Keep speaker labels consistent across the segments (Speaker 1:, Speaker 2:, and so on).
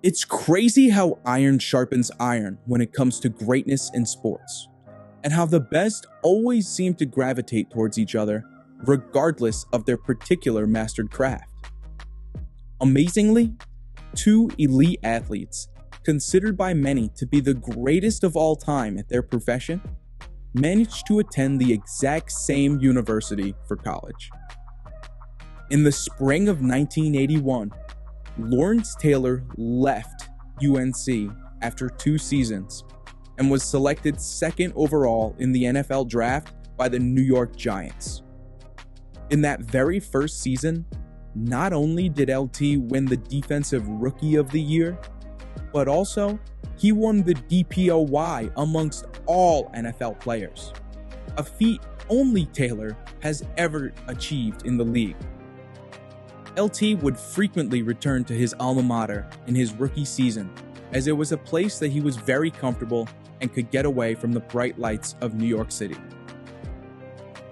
Speaker 1: It's crazy how iron sharpens iron when it comes to greatness in sports, and how the best always seem to gravitate towards each other regardless of their particular mastered craft. Amazingly, two elite athletes, considered by many to be the greatest of all time at their profession, managed to attend the exact same university for college. In the spring of 1981, Lawrence Taylor left UNC after 2 seasons and was selected second overall in the NFL draft by the New York Giants. In that very first season, not only did LT win the Defensive Rookie of the Year, but also he won the DPOY amongst all NFL players, a feat only Taylor has ever achieved in the league. LT would frequently return to his alma mater in his rookie season, as it was a place that he was very comfortable and could get away from the bright lights of New York City.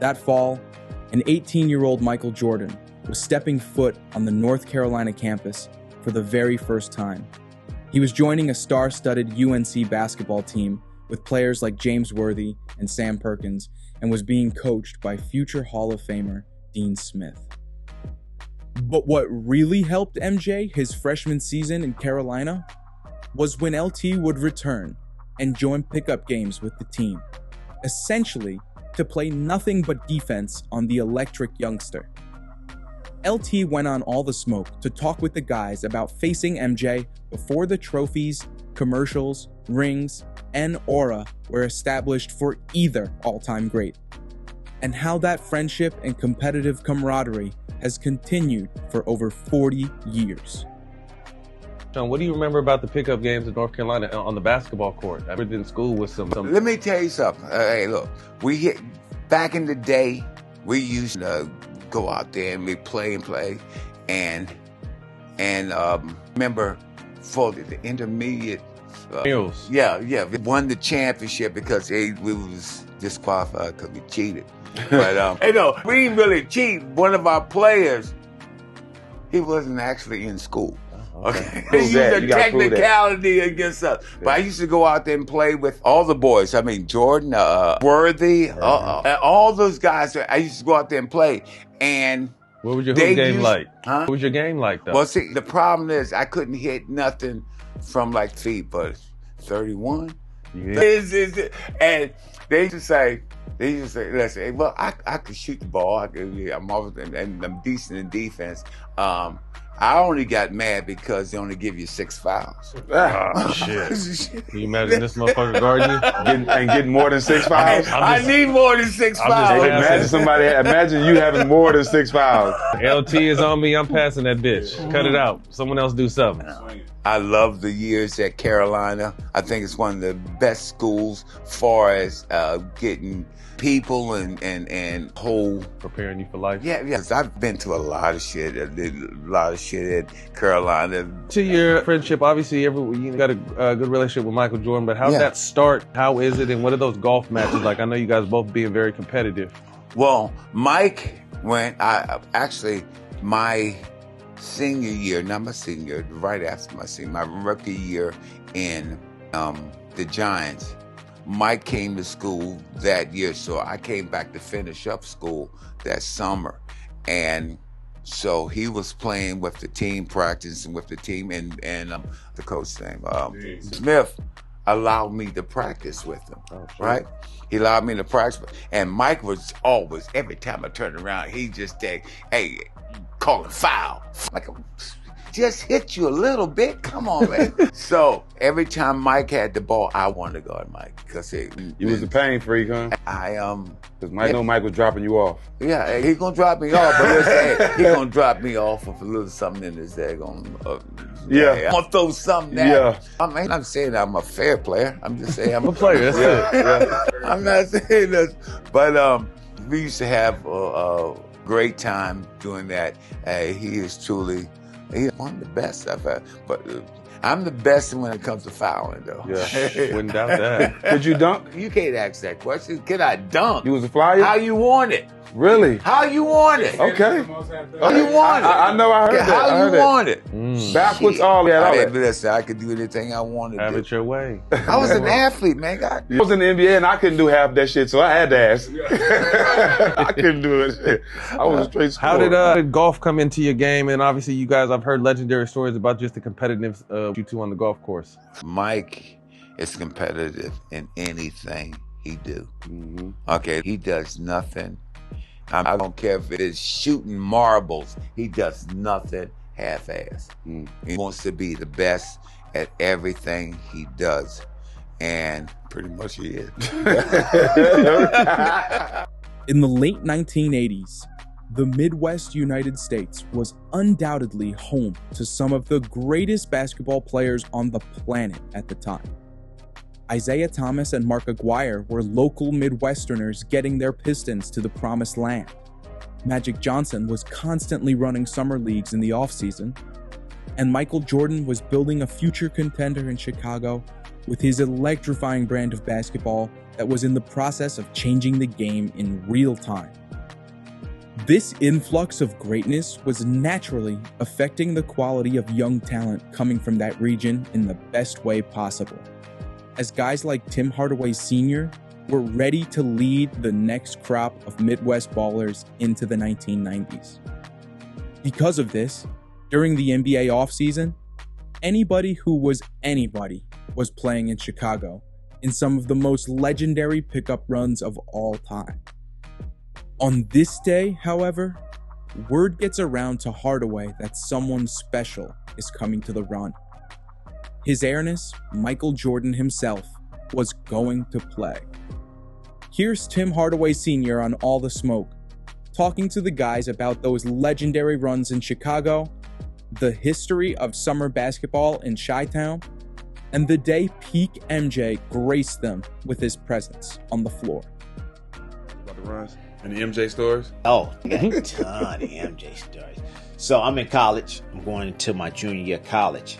Speaker 1: That fall, an 18-year-old Michael Jordan was stepping foot on the North Carolina campus for the very first time. He was joining a star-studded UNC basketball team with players like James Worthy and Sam Perkins, and was being coached by future Hall of Famer Dean Smith. But what really helped MJ his freshman season in Carolina was when LT would return and join pickup games with the team, essentially to play nothing but defense on the electric youngster. LT went on All the Smoke to talk with the guys about facing MJ before the trophies, commercials, rings, and aura were established for either all-time great, and how that friendship and competitive camaraderie has continued for over 40 years.
Speaker 2: Sean, what do you remember about the pickup games in North Carolina on the basketball court? I was in school with some.
Speaker 3: Let me tell you something. Hey, look, back in the day, we used to go out there and we play, and remember for the intermediate.
Speaker 2: Meals.
Speaker 3: We won the championship because we was disqualified because we cheated. But hey, no, we didn't really cheat. One of our players, he wasn't actually in school. Okay. He used a technicality against us. But I used to go out there and play with all the boys. I mean, Jordan, Worthy, all those guys. I used to go out there and play. And
Speaker 2: what was your hoop game like? Huh? What was your game like, though?
Speaker 3: Well, see, the problem is I couldn't hit nothing from like feet, but 31. Yeah. And they used to say, listen, well, I could shoot the ball. I'm decent in defense. I only got mad because they only give you 6 fouls.
Speaker 2: Oh, shit. Can you imagine this motherfucker guarding you?
Speaker 4: Getting more than 6 fouls?
Speaker 3: I need more than 6 fouls.
Speaker 4: Imagine you having more than 6 fouls.
Speaker 2: LT is on me, I'm passing that bitch. Cut it out. Someone else do something.
Speaker 3: I love the years at Carolina. I think it's one of the best schools far as getting people and whole
Speaker 2: preparing you for life.
Speaker 3: Yes, I've been to a lot of shit. I did a lot of shit at Carolina.
Speaker 2: To your friendship, obviously, you got a good relationship with Michael Jordan, but how did that start? How is it? And what are those golf matches like? I know you guys both being very competitive.
Speaker 3: Well, Mike went, my senior year, not my senior, right after my rookie year in the Giants, Mike came to school that year, so I came back to finish up school that summer. And so he was playing with the team, practicing with the team, and the coach name, Smith, allowed me to practice with him, right? He allowed me to practice. And Mike was always, every time I turned around, he just said, hey, call it foul. Like, just hit you a little bit. Come on, man. So every time Mike had the ball, I wanted to guard Mike because
Speaker 4: you was a pain freak, huh?
Speaker 3: Because
Speaker 4: Mike was dropping you off.
Speaker 3: Yeah, he's gonna drop me off, but he's gonna drop me off with a little something in his head. I'm gonna throw something at him. I'm not saying I'm a fair player. I'm just saying I'm
Speaker 2: a player. That's it.
Speaker 3: I'm not saying that, but we used to have a great time doing that. He is truly. He's one of the best I've had, but I'm the best when it comes to fouling, though.
Speaker 4: Yeah,
Speaker 2: wouldn't doubt that.
Speaker 4: Could you dunk?
Speaker 3: You can't ask that question. Can I dunk?
Speaker 4: You was a flyer?
Speaker 3: How you want it?
Speaker 4: Really?
Speaker 3: How you want it?
Speaker 4: Okay.
Speaker 3: How you want it?
Speaker 4: I know I heard that.
Speaker 3: How you want it?
Speaker 4: Backwards,
Speaker 3: Shit.
Speaker 4: all that.
Speaker 3: Listen, I could do anything I wanted to
Speaker 2: Have
Speaker 3: do.
Speaker 2: it your way.
Speaker 3: I was an athlete, man.
Speaker 4: I was in the NBA and I couldn't do half that shit, so I had to ask. I couldn't do it. I was a straight scorer.
Speaker 2: How did golf come into your game? And obviously, you guys, I've heard legendary stories about just the competitiveness of you two on the golf course.
Speaker 3: Mike is competitive in anything he do. Okay, he does nothing. I don't care if it is shooting marbles. He does nothing half-assed. He wants to be the best at everything he does. And pretty much he is.
Speaker 1: In the late 1980s, the Midwest United States was undoubtedly home to some of the greatest basketball players on the planet at the time. Isaiah Thomas and Mark Aguirre were local Midwesterners getting their Pistons to the promised land. Magic Johnson was constantly running summer leagues in the offseason, and Michael Jordan was building a future contender in Chicago with his electrifying brand of basketball that was in the process of changing the game in real time. This influx of greatness was naturally affecting the quality of young talent coming from that region in the best way possible, as guys like Tim Hardaway Sr. were ready to lead the next crop of Midwest ballers into the 1990s. Because of this, during the NBA offseason, anybody who was anybody was playing in Chicago in some of the most legendary pickup runs of all time. On this day, however, word gets around to Hardaway that someone special is coming to the run. His Airness, Michael Jordan himself, was going to play. Here's Tim Hardaway Sr. on All the Smoke, talking to the guys about those legendary runs in Chicago, the history of summer basketball in Chi-Town, and the day peak MJ graced them with his presence on the floor.
Speaker 4: About the runs and the MJ stories?
Speaker 5: Oh, I got a ton of MJ stories. So I'm in college. I'm going into my junior year of college.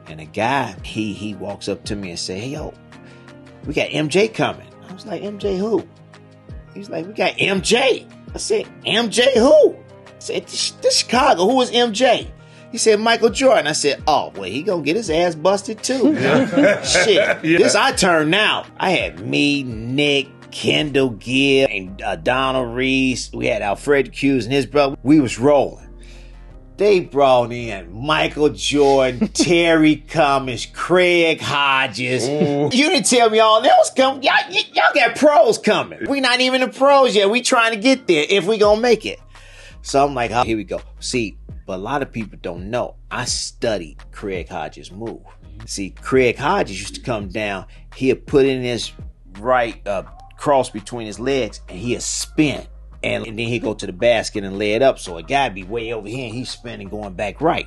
Speaker 5: And a guy, he walks up to me and say, "Hey, yo, we got MJ coming." I was like, "MJ who?" He's like, "We got MJ." I said, "MJ who?" I said, "This Chicago. Who is MJ?" He said, "Michael Jordan." I said, "Oh, well, he gonna get his ass busted too." Shit. Yeah. This I turned out. I had me, Nick, Kendall Gill, and Donald Reese. We had Alfred Hughes and his brother. We was rolling. They brought in Michael Jordan, Terry Cummings, Craig Hodges. Ooh. You didn't tell me all that was coming. Y'all got pros coming. We not even the pros yet. We trying to get there if we gonna make it. So I'm like, oh, here we go. See, but a lot of people don't know. I studied Craig Hodges' move. See, Craig Hodges used to come down. He'd put in his right cross between his legs and he'd spin. And then he'd go to the basket and lay it up. So a guy be way over here and he's spinning going back right.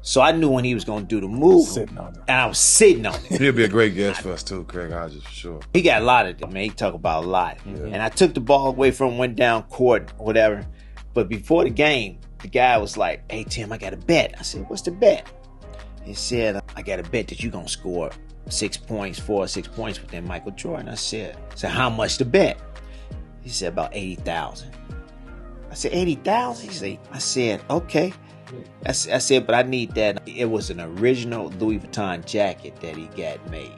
Speaker 5: So I knew when he was going to do the move.
Speaker 6: Sitting on it.
Speaker 5: And I was sitting on it.
Speaker 4: He'll be a great guest for us too, Craig Hodges, for sure.
Speaker 5: He got a lot of them, man. He talk about a lot. Yeah. And I took the ball away from him, went down court, whatever. But before the game, the guy was like, "Hey, Tim, I got a bet." I said, "What's the bet?" He said, "I got a bet that you're going to score 6 points, 4 or 6 points within Michael Jordan." I said, "So how much the bet?" He said, "About 80,000. I said, 80,000? I said, "Okay." I said, "But I need that." It was an original Louis Vuitton jacket that he got made.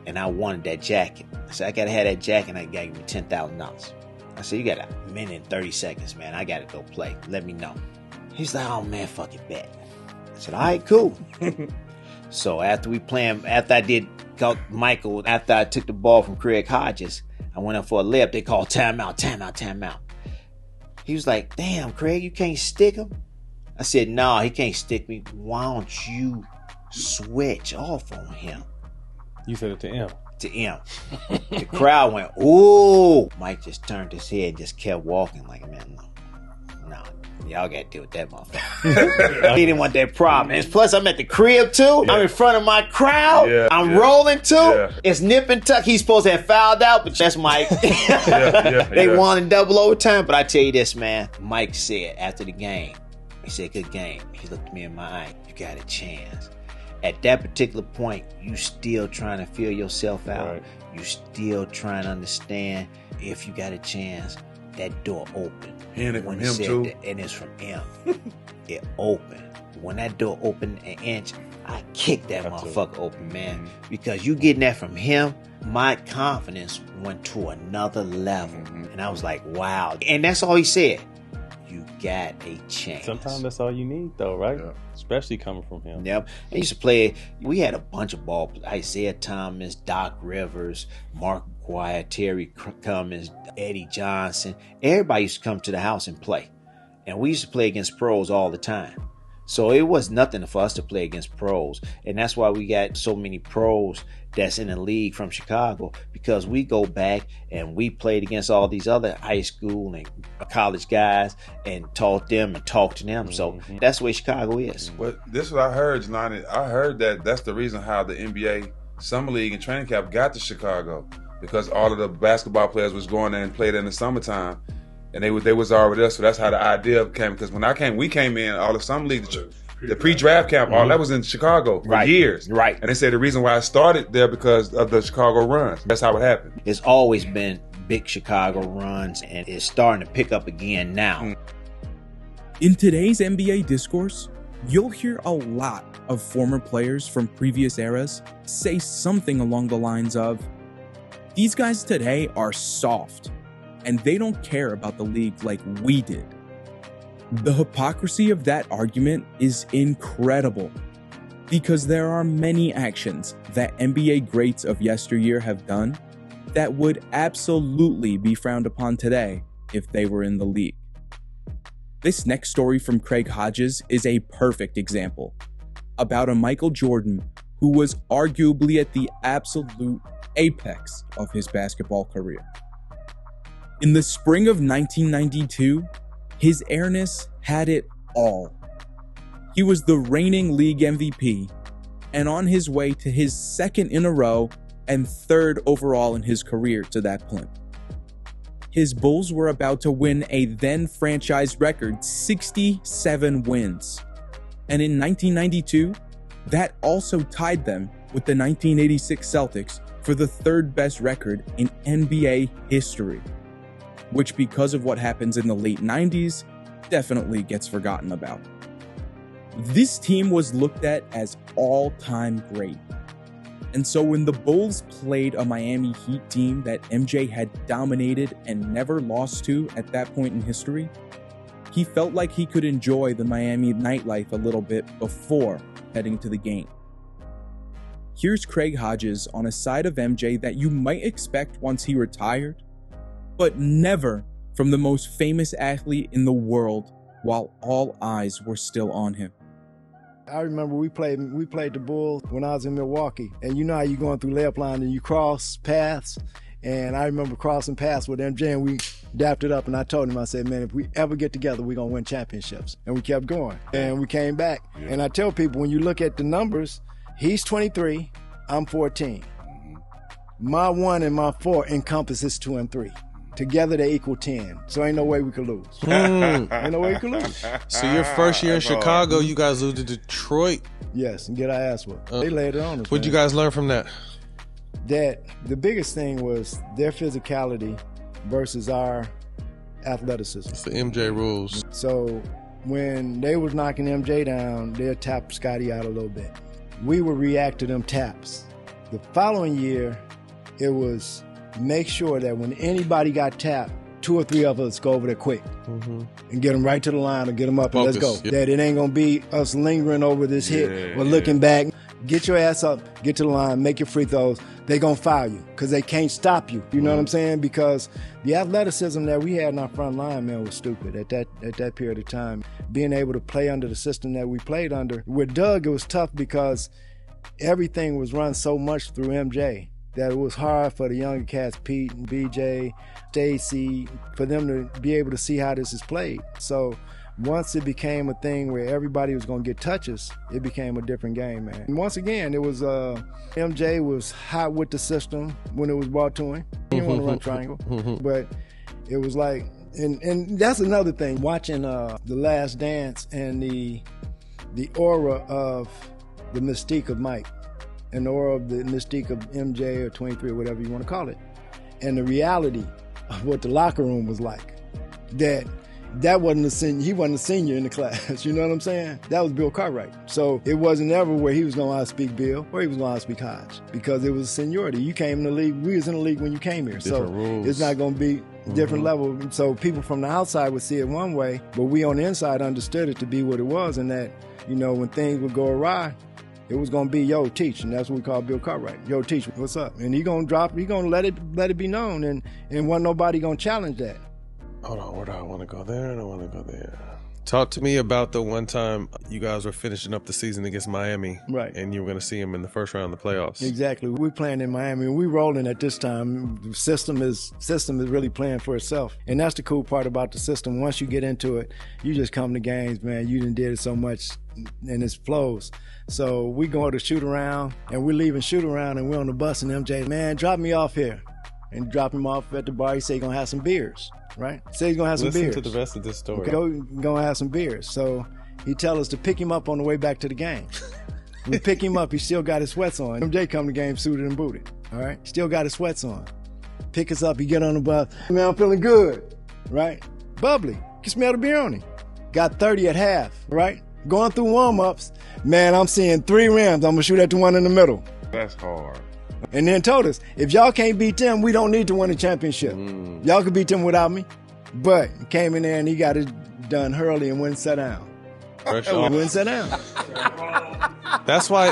Speaker 5: And I wanted that jacket. I said, "I got to have that jacket and I got to give me $10,000. I said, "You got a minute and 30 seconds, man. I got to go play. Let me know." He's like, "Oh, man, fuck it, bet." I said, "All right, cool." So after I did Michael, after I took the ball from Craig Hodges, I went up for a layup. They called timeout. He was like, "Damn, Craig, you can't stick him?" I said, "No, he can't stick me. Why don't you switch off on him?"
Speaker 6: You said it to him.
Speaker 5: To him. The crowd went, "Ooh." Mike just turned his head and just kept walking like, "Man, no, y'all got to deal with that motherfucker." He didn't want that problem. And plus, I'm at the crib too. Yeah. I'm in front of my crowd. Yeah, I'm rolling too. Yeah. It's nip and tuck. He's supposed to have fouled out, but that's Mike. They won in double overtime. But I tell you this, man. Mike said after the game, he said, "Good game." He looked me in my eye. "You got a chance." At that particular point, you still trying to feel yourself out. Right. You still trying to understand if you got a chance. that door opened.
Speaker 4: And it
Speaker 5: When
Speaker 4: from
Speaker 5: he
Speaker 4: him
Speaker 5: said
Speaker 4: too.
Speaker 5: that, and it's from him. It opened. When that door opened an inch, I kicked that motherfucker open, man. Because you getting that from him, my confidence went to another level. And I was like, wow. And that's all he said. You got a chance.
Speaker 6: Sometimes that's all you need, though, right?
Speaker 4: Yeah.
Speaker 6: Especially coming from him.
Speaker 5: Yep. I used to play, we had a bunch of ball players. Isaiah Thomas, Doc Rivers, Mark McGuire, Terry Cummins, Eddie Johnson. Everybody used to come to the house and play. And we used to play against pros all the time. So it was nothing for us to play against pros. And that's why we got so many pros that's in the league from Chicago, because we go back and we played against all these other high school and college guys and taught them and talked to them. So that's the way Chicago is.
Speaker 4: But this is what I heard, Jelani. I heard that that's the reason how the NBA Summer League and training camp got to Chicago, because all of the basketball players was going there and played in the summertime. And they was already there, so that's how the idea came. Because when we came in, all the summer league, the pre-draft camp, all that was in Chicago for years.
Speaker 5: Right.
Speaker 4: And they said the reason why I started there because of the Chicago runs. That's how it happened.
Speaker 5: It's always been big Chicago runs, and it's starting to pick up again now.
Speaker 1: In today's NBA discourse, you'll hear a lot of former players from previous eras say something along the lines of, "These guys today are soft, and they don't care about the league like we did." The hypocrisy of that argument is incredible, because there are many actions that NBA greats of yesteryear have done that would absolutely be frowned upon today if they were in the league. This next story from Craig Hodges is a perfect example about a Michael Jordan who was arguably at the absolute apex of his basketball career. In the spring of 1992, his airness had it all. He was the reigning league MVP and on his way to his second in a row and third overall in his career to that point. His Bulls were about to win a then franchise record 67 wins. And in 1992, that also tied them with the 1986 Celtics for the third best record in NBA history, which, because of what happens in the late 90s, definitely gets forgotten about. This team was looked at as all-time great. And so when the Bulls played a Miami Heat team that MJ had dominated and never lost to at that point in history, he felt like he could enjoy the Miami nightlife a little bit before heading to the game. Here's Craig Hodges on a side of MJ that you might expect once he retired, but never from the most famous athlete in the world while all eyes were still on him.
Speaker 7: I remember we played the Bulls when I was in Milwaukee, and you know how you going through layup line and you cross paths, and I remember crossing paths with MJ, and we dapped it up, and I told him, I said, man, if we ever get together, we're going to win championships. And we kept going, and we came back. And I tell people, when you look at the numbers, he's 23, I'm 14. My 1 and my 4 encompasses 2 and 3. Together they equal 10. So ain't no way we could lose. Ain't no way we could lose.
Speaker 8: So your first year in Chicago, you guys lose to Detroit.
Speaker 7: Yes, and get our ass whooped. They laid it on us.
Speaker 8: What'd you guys learn from that?
Speaker 7: That the biggest thing was their physicality versus our athleticism.
Speaker 8: It's the MJ rules.
Speaker 7: So when they was knocking MJ down, they'd tap Scotty out a little bit. We would react to them taps. The following year, it was make sure that when anybody got tapped, 2 or 3 of us go over there quick and get them right to the line or get them up and let's go.
Speaker 8: Yeah.
Speaker 7: That it ain't going to be us lingering over this hit or looking back. Get your ass up, get to the line, make your free throws. They going to foul you because they can't stop you. You know what I'm saying? Because the athleticism that we had in our front line, man, was stupid at that period of time. Being able to play under the system that we played under. With Doug, it was tough because everything was run so much through MJ that it was hard for the younger cats, Pete and BJ, Stacy, for them to be able to see how this is played. So once it became a thing where everybody was going to get touches, it became a different game, man. And once again, it was MJ was hot with the system when it was brought to him. He didn't want to run triangle, but it was like, and that's another thing. Watching The Last Dance and the aura of the mystique of Mike and the aura of the mystique of MJ or 23 or whatever you want to call it, and the reality of what the locker room was like. that wasn't a senior. He wasn't a senior in the class. You know what I'm saying? That was Bill Cartwright. So it wasn't ever where he was going to outspeak Bill or he was going to outspeak Hodge because it was seniority. You came in the league. We was in the league when you came here.
Speaker 6: Different rules.
Speaker 7: It's not going to be different level. So people from the outside would see it one way, but we on the inside understood it to be what it was, and that, when things would go awry, it was going to be, yo, teach. And that's what we call Bill Cartwright. Yo, teach, what's up? And he going to let it be known, and wasn't nobody going to challenge that.
Speaker 8: Hold on, where do I want to go there? And I want to go there. Talk to me about the one time you guys were finishing up the season against Miami.
Speaker 7: Right.
Speaker 8: And you were going to see him in the first round of the playoffs.
Speaker 7: Exactly. We're playing in Miami, and we're rolling at this time. The system is really playing for itself. And that's the cool part about the system. Once you get into it, you just come to games, man. You done did it so much, and it flows. So we go to shoot around, and we're leaving shoot around, and we're on the bus, and MJ, man, drop me off here. And drop him off at the bar. He said he's going to have some beers. Right? Say he's gonna have some beers.
Speaker 6: Listen to the rest of this story.
Speaker 7: Gonna have some beers. So he tell us to pick him up on the way back to the game. We pick him up. He still got his sweats on. MJ come to the game suited and booted. All right, still got his sweats on. Pick us up. He get on the bus. Man, I'm feeling good. Right? Bubbly. You can smell the beer on him. Got 30 at half. Right? Going through warm-ups. Man, I'm seeing 3 rims. I'm gonna shoot at the one in the middle.
Speaker 4: That's hard.
Speaker 7: And then told us, if y'all can't beat them, we don't need to win a championship. Y'all can beat them without me. But he came in there and he got it done early and wouldn't sit down. Wouldn't sit down.
Speaker 8: That's why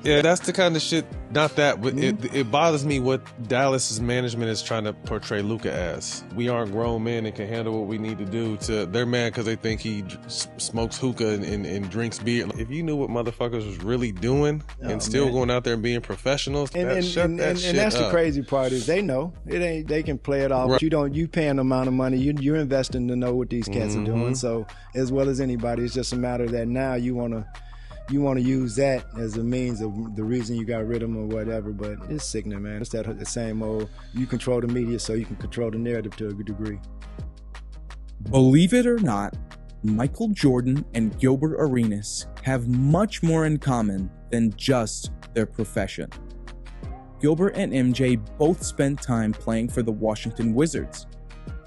Speaker 8: that's the kind of shit, not that, but it bothers me what Dallas's management is trying to portray Luka as. We aren't grown men and can handle what we need to do. They're mad because they think he smokes hookah and drinks beer. If you knew what motherfuckers was really doing and still going out there and being professionals,
Speaker 7: and that's the crazy part is they know it ain't. They can play it off. Right. You paying the amount of money. You're investing to know what these cats are doing. So as well as anybody, it's just a matter that now you want to use that as a means of the reason you got rid of them or whatever, but it's sickening, man. It's the same old, you control the media so you can control the narrative to a good degree.
Speaker 1: Believe it or not, Michael Jordan and Gilbert Arenas have much more in common than just their profession. Gilbert and MJ both spent time playing for the Washington Wizards,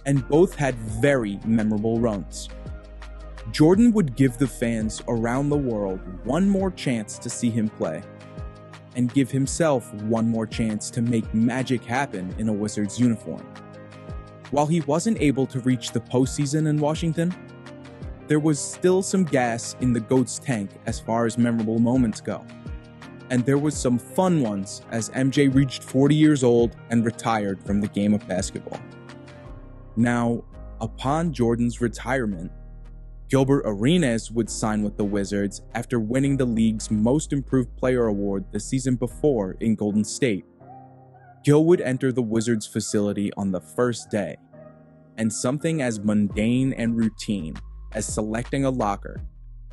Speaker 1: and both had very memorable runs. Jordan would give the fans around the world one more chance to see him play, and give himself one more chance to make magic happen in a Wizards uniform. While he wasn't able to reach the postseason in Washington, there was still some gas in the GOAT's tank as far as memorable moments go. And there was some fun ones as MJ reached 40 years old and retired from the game of basketball. Now, upon Jordan's retirement, Gilbert Arenas would sign with the Wizards after winning the league's Most Improved Player award the season before in Golden State. Gil would enter the Wizards facility on the first day, and something as mundane and routine as selecting a locker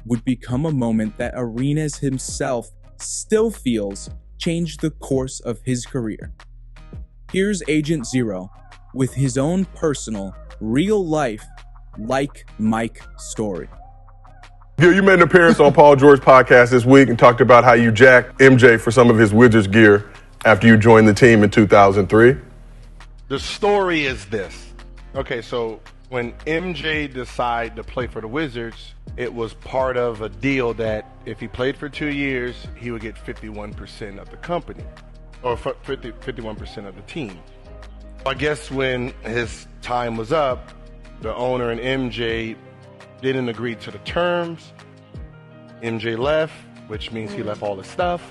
Speaker 1: would become a moment that Arenas himself still feels changed the course of his career. Here's Agent Zero with his own personal, real-life Like Mike story.
Speaker 9: Gil, you made an appearance on Paul George podcast this week and talked about how you jacked MJ for some of his Wizards gear after you joined the team in 2003.
Speaker 10: The story is this. Okay, so when MJ decided to play for the Wizards, it was part of a deal that if he played for 2 years, he would get 51% of the company, or 51% of the team. I guess when his time was up, the owner and MJ didn't agree to the terms. MJ left, which means he left all the stuff.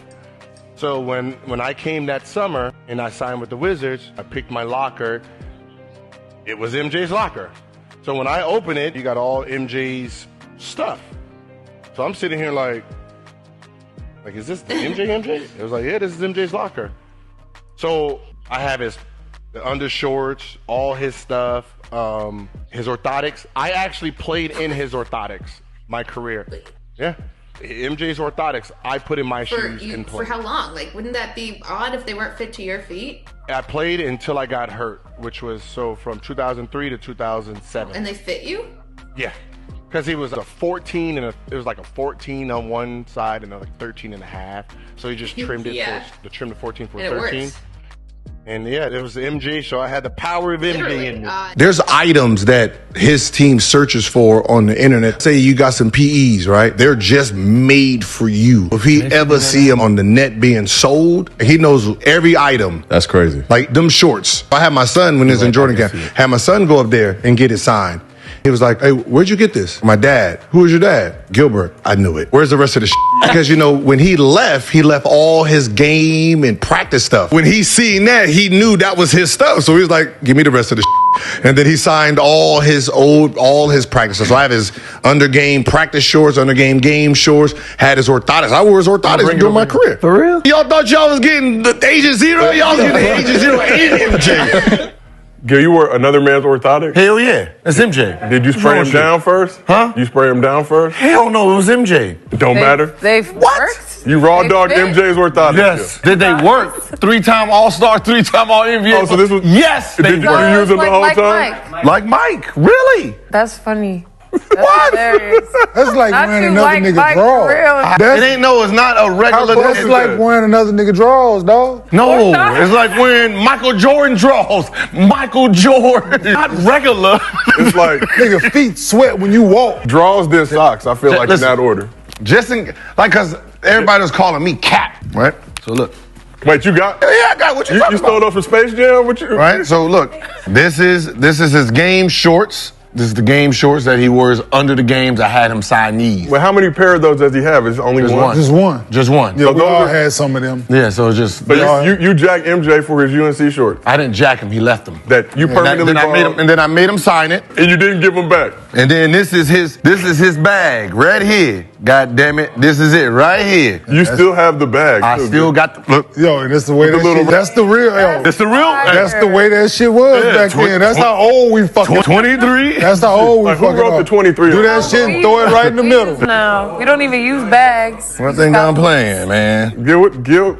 Speaker 10: So when I came that summer and I signed with the Wizards, I picked my locker. It was MJ's locker. So when I open it, you got all MJ's stuff. So I'm sitting here like, is this the MJ? It was like, yeah, this is MJ's locker. So I have the undershorts, all his stuff, his orthotics. I actually played in his orthotics my career. Yeah. MJ's orthotics, I put in my shoes and played.
Speaker 11: For how long? Like, wouldn't that be odd if they weren't fit to your feet?
Speaker 10: I played until I got hurt, which was from 2003 to 2007.
Speaker 11: And they fit you?
Speaker 10: Yeah. Because he was a 14 and it was like a 14 on one side and like 13 and a half. So he just trimmed it to trim the 14 for 13. And yeah, it was the MJ show. I had the power of MJ in me.
Speaker 12: There's items that his team searches for on the internet. Say you got some PEs, right? They're just made for you. If he ever see them on the net being sold, he knows every item.
Speaker 9: That's crazy.
Speaker 12: Like them shorts. I had my son when he was in Jordan camp. Had my son go up there and get it signed. He was like, hey, where'd you get this? My dad. Who is your dad? Gilbert. I knew it. Where's the rest of the shit? Because, when he left all his game and practice stuff. When he seen that, he knew that was his stuff. So he was like, give me the rest of the shit. And then he signed all his practices. So I have his under-game practice shorts, under-game game shorts, had his orthotics. I wore his orthotics during my career.
Speaker 13: For real?
Speaker 12: Y'all thought y'all was getting the Agent Zero? Y'all was getting the Agent Zero and MJ.
Speaker 9: Gil, you wore another man's orthotic?
Speaker 12: Hell yeah. That's MJ.
Speaker 9: Did you spray him down first?
Speaker 12: Huh?
Speaker 9: You spray him down first?
Speaker 12: Hell no, it was MJ.
Speaker 9: It don't matter?
Speaker 13: They've worked?
Speaker 9: You raw dogged MJ's orthotic?
Speaker 12: Yes. Did they work? 3-time All-Star, 3-time All-NBA.
Speaker 9: Oh, so this was...
Speaker 12: Yes.
Speaker 9: Did you use him the whole time?
Speaker 13: Mike.
Speaker 12: Like Mike. Really?
Speaker 13: That's funny. What? Hilarious.
Speaker 14: That's like
Speaker 13: Not
Speaker 14: wearing
Speaker 13: you
Speaker 14: another
Speaker 13: like
Speaker 14: nigga
Speaker 13: Mike,
Speaker 14: drawers.
Speaker 13: for real.
Speaker 12: It's not a regular.
Speaker 14: That's like wearing another nigga drawers, dog.
Speaker 12: No, it's like wearing Michael Jordan drawers. Michael Jordan. Not regular.
Speaker 9: It's like...
Speaker 14: Nigga feet sweat when you walk.
Speaker 9: Draws then socks, I feel like, in that order.
Speaker 12: Because everybody was calling me Cap, right? So look.
Speaker 9: Wait, you got...
Speaker 12: Yeah, I got what you talking
Speaker 9: You stole those from Space Jam?
Speaker 12: Right, so look. This is his game shorts. This is the game shorts that he wears under the games. I had him sign these.
Speaker 9: Well, how many pair of those does he have? Is it only one?
Speaker 14: Just one.
Speaker 12: Just one.
Speaker 14: Yeah,
Speaker 9: So
Speaker 14: we
Speaker 9: those
Speaker 14: all
Speaker 9: are-
Speaker 14: had some of them.
Speaker 12: Yeah, so it's just.
Speaker 9: But you jacked MJ for his UNC shorts.
Speaker 12: I didn't jack him. He left them.
Speaker 9: That you permanently
Speaker 12: then I made him sign it.
Speaker 9: And you didn't give them back.
Speaker 12: And then this is his bag right here. God damn it, this is it right here.
Speaker 9: You still have the bag.
Speaker 12: I still got the look.
Speaker 14: Yo, and that's the way that's the real. Yo,
Speaker 12: It's the real.
Speaker 14: that's the way that shit was back then. That's how old we fucking.
Speaker 12: 23.
Speaker 14: That's how old we
Speaker 9: Like, who
Speaker 14: fucking.
Speaker 9: wrote the 23?
Speaker 14: Do that shit and throw it right in the middle.
Speaker 13: No, we don't even use bags.
Speaker 12: One thing I'm playing, man.
Speaker 9: Gil.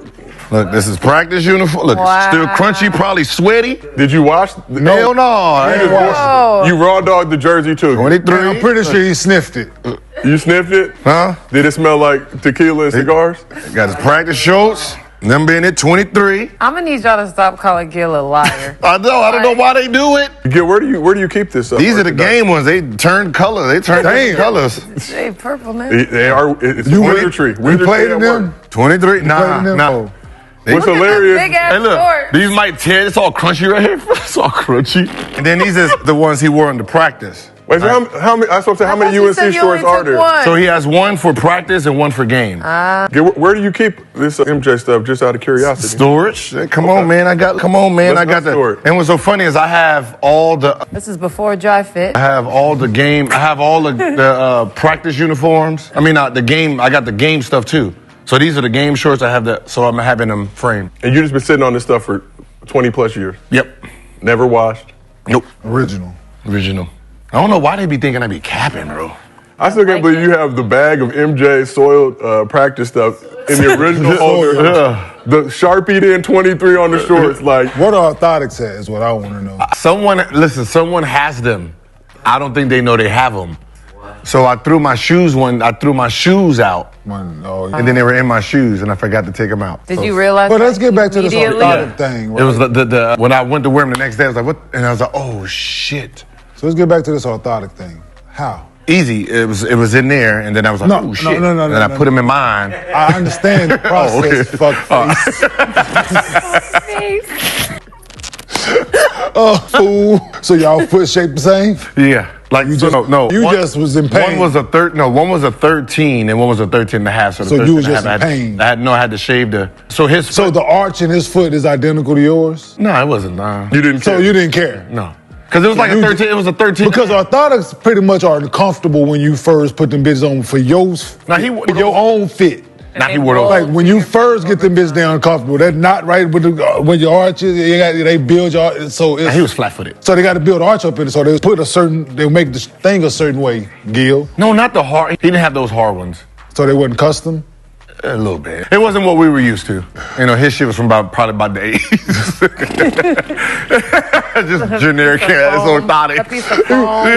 Speaker 12: Look, this is practice uniform. Look,
Speaker 13: Wow.
Speaker 12: still crunchy, probably sweaty.
Speaker 9: Did you wash?
Speaker 12: Hell no.
Speaker 9: You raw dogged the jersey too.
Speaker 12: 23.
Speaker 14: I'm pretty sure he sniffed it.
Speaker 9: You sniffed it?
Speaker 12: Huh?
Speaker 9: Did it smell like tequila and cigars?
Speaker 12: Got his practice shorts. Them being at 23.
Speaker 13: I'm gonna need y'all to stop calling Gil a liar.
Speaker 12: I don't know why they do it.
Speaker 9: Gil, where do you keep this?
Speaker 12: These are the game ones. They turn color. They turn different colors.
Speaker 13: They purple now.
Speaker 9: They are. It's
Speaker 14: You
Speaker 9: wizardry.
Speaker 14: You played in them?
Speaker 12: 23. Nah.
Speaker 9: What's hilarious?
Speaker 13: Big ass
Speaker 12: Hey, look,
Speaker 13: shorts.
Speaker 12: these might tear. It's all crunchy right here. It's all crunchy. And then these is the ones he wore into practice.
Speaker 9: Wait, so how many? I supposed to say, how many
Speaker 13: thought you said
Speaker 9: UNC
Speaker 13: you
Speaker 9: shorts
Speaker 13: only
Speaker 9: are
Speaker 13: took
Speaker 9: there?
Speaker 13: one.
Speaker 12: So he has one for practice and one for game.
Speaker 9: Gil, where do you keep this MJ stuff? Just out of curiosity.
Speaker 12: Storage. Come on, man. I got
Speaker 9: Let's
Speaker 12: the.
Speaker 9: store it.
Speaker 12: And what's so funny is I have all the.
Speaker 13: This is before dry fit.
Speaker 12: I have all the game. I have all the practice uniforms. I mean, the game. I got the game stuff too. So these are the game shorts. I have that. So I'm having them framed.
Speaker 9: And you just been sitting on this stuff for 20 plus years.
Speaker 12: Yep.
Speaker 9: Never washed.
Speaker 12: Nope.
Speaker 14: Original.
Speaker 12: I don't know why they be thinking I be capping, bro.
Speaker 9: I still can't believe you have the bag of MJ soiled practice stuff in the original holder. The Sharpie then 23 on the shorts. Like,
Speaker 14: What are orthotics at is what I want to know.
Speaker 12: Someone has them. I don't think they know they have them. So I threw my shoes out, and then they were in my shoes, and I forgot to take them out.
Speaker 13: Did you realize?
Speaker 14: But let's get back to this
Speaker 13: immediately?
Speaker 14: orthotic thing. Right?
Speaker 12: It was the when I went to wear them the next day, I was like, what? And I was like, oh shit.
Speaker 14: So let's get back to this orthotic thing. How?
Speaker 12: Easy. It was in there, and then I was like, oh shit.
Speaker 14: No,
Speaker 12: and then I put them in mine.
Speaker 14: I understand the process, fool. So y'all foot shaped the same?
Speaker 12: Yeah. Like
Speaker 14: You just just was in pain.
Speaker 12: One was a 13 and one was a 13 and a half. So,
Speaker 14: So you was just in pain.
Speaker 12: I had to shave the. So
Speaker 14: the arch in his foot is identical to yours?
Speaker 12: No, it wasn't. Nah.
Speaker 9: you didn't care.
Speaker 14: So you didn't care?
Speaker 12: No. Because it was like a 13. It was a 13.
Speaker 14: Because orthotics pretty much are comfortable when you first put them bitches on for your own fit.
Speaker 12: Now he wore those.
Speaker 14: Like when you first get them bitches down comfortable, they're not right with when your arches. They build your so. It's,
Speaker 12: He was flat-footed.
Speaker 14: So they got to build arch up in it. So they put they make the thing a certain way. Gil.
Speaker 12: No, not the hard. He didn't have those hard ones.
Speaker 14: So they wasn't custom.
Speaker 12: A little bit. It wasn't what we were used to. You know, his shit was from probably about the 80s. Just generic ass orthotic.
Speaker 14: He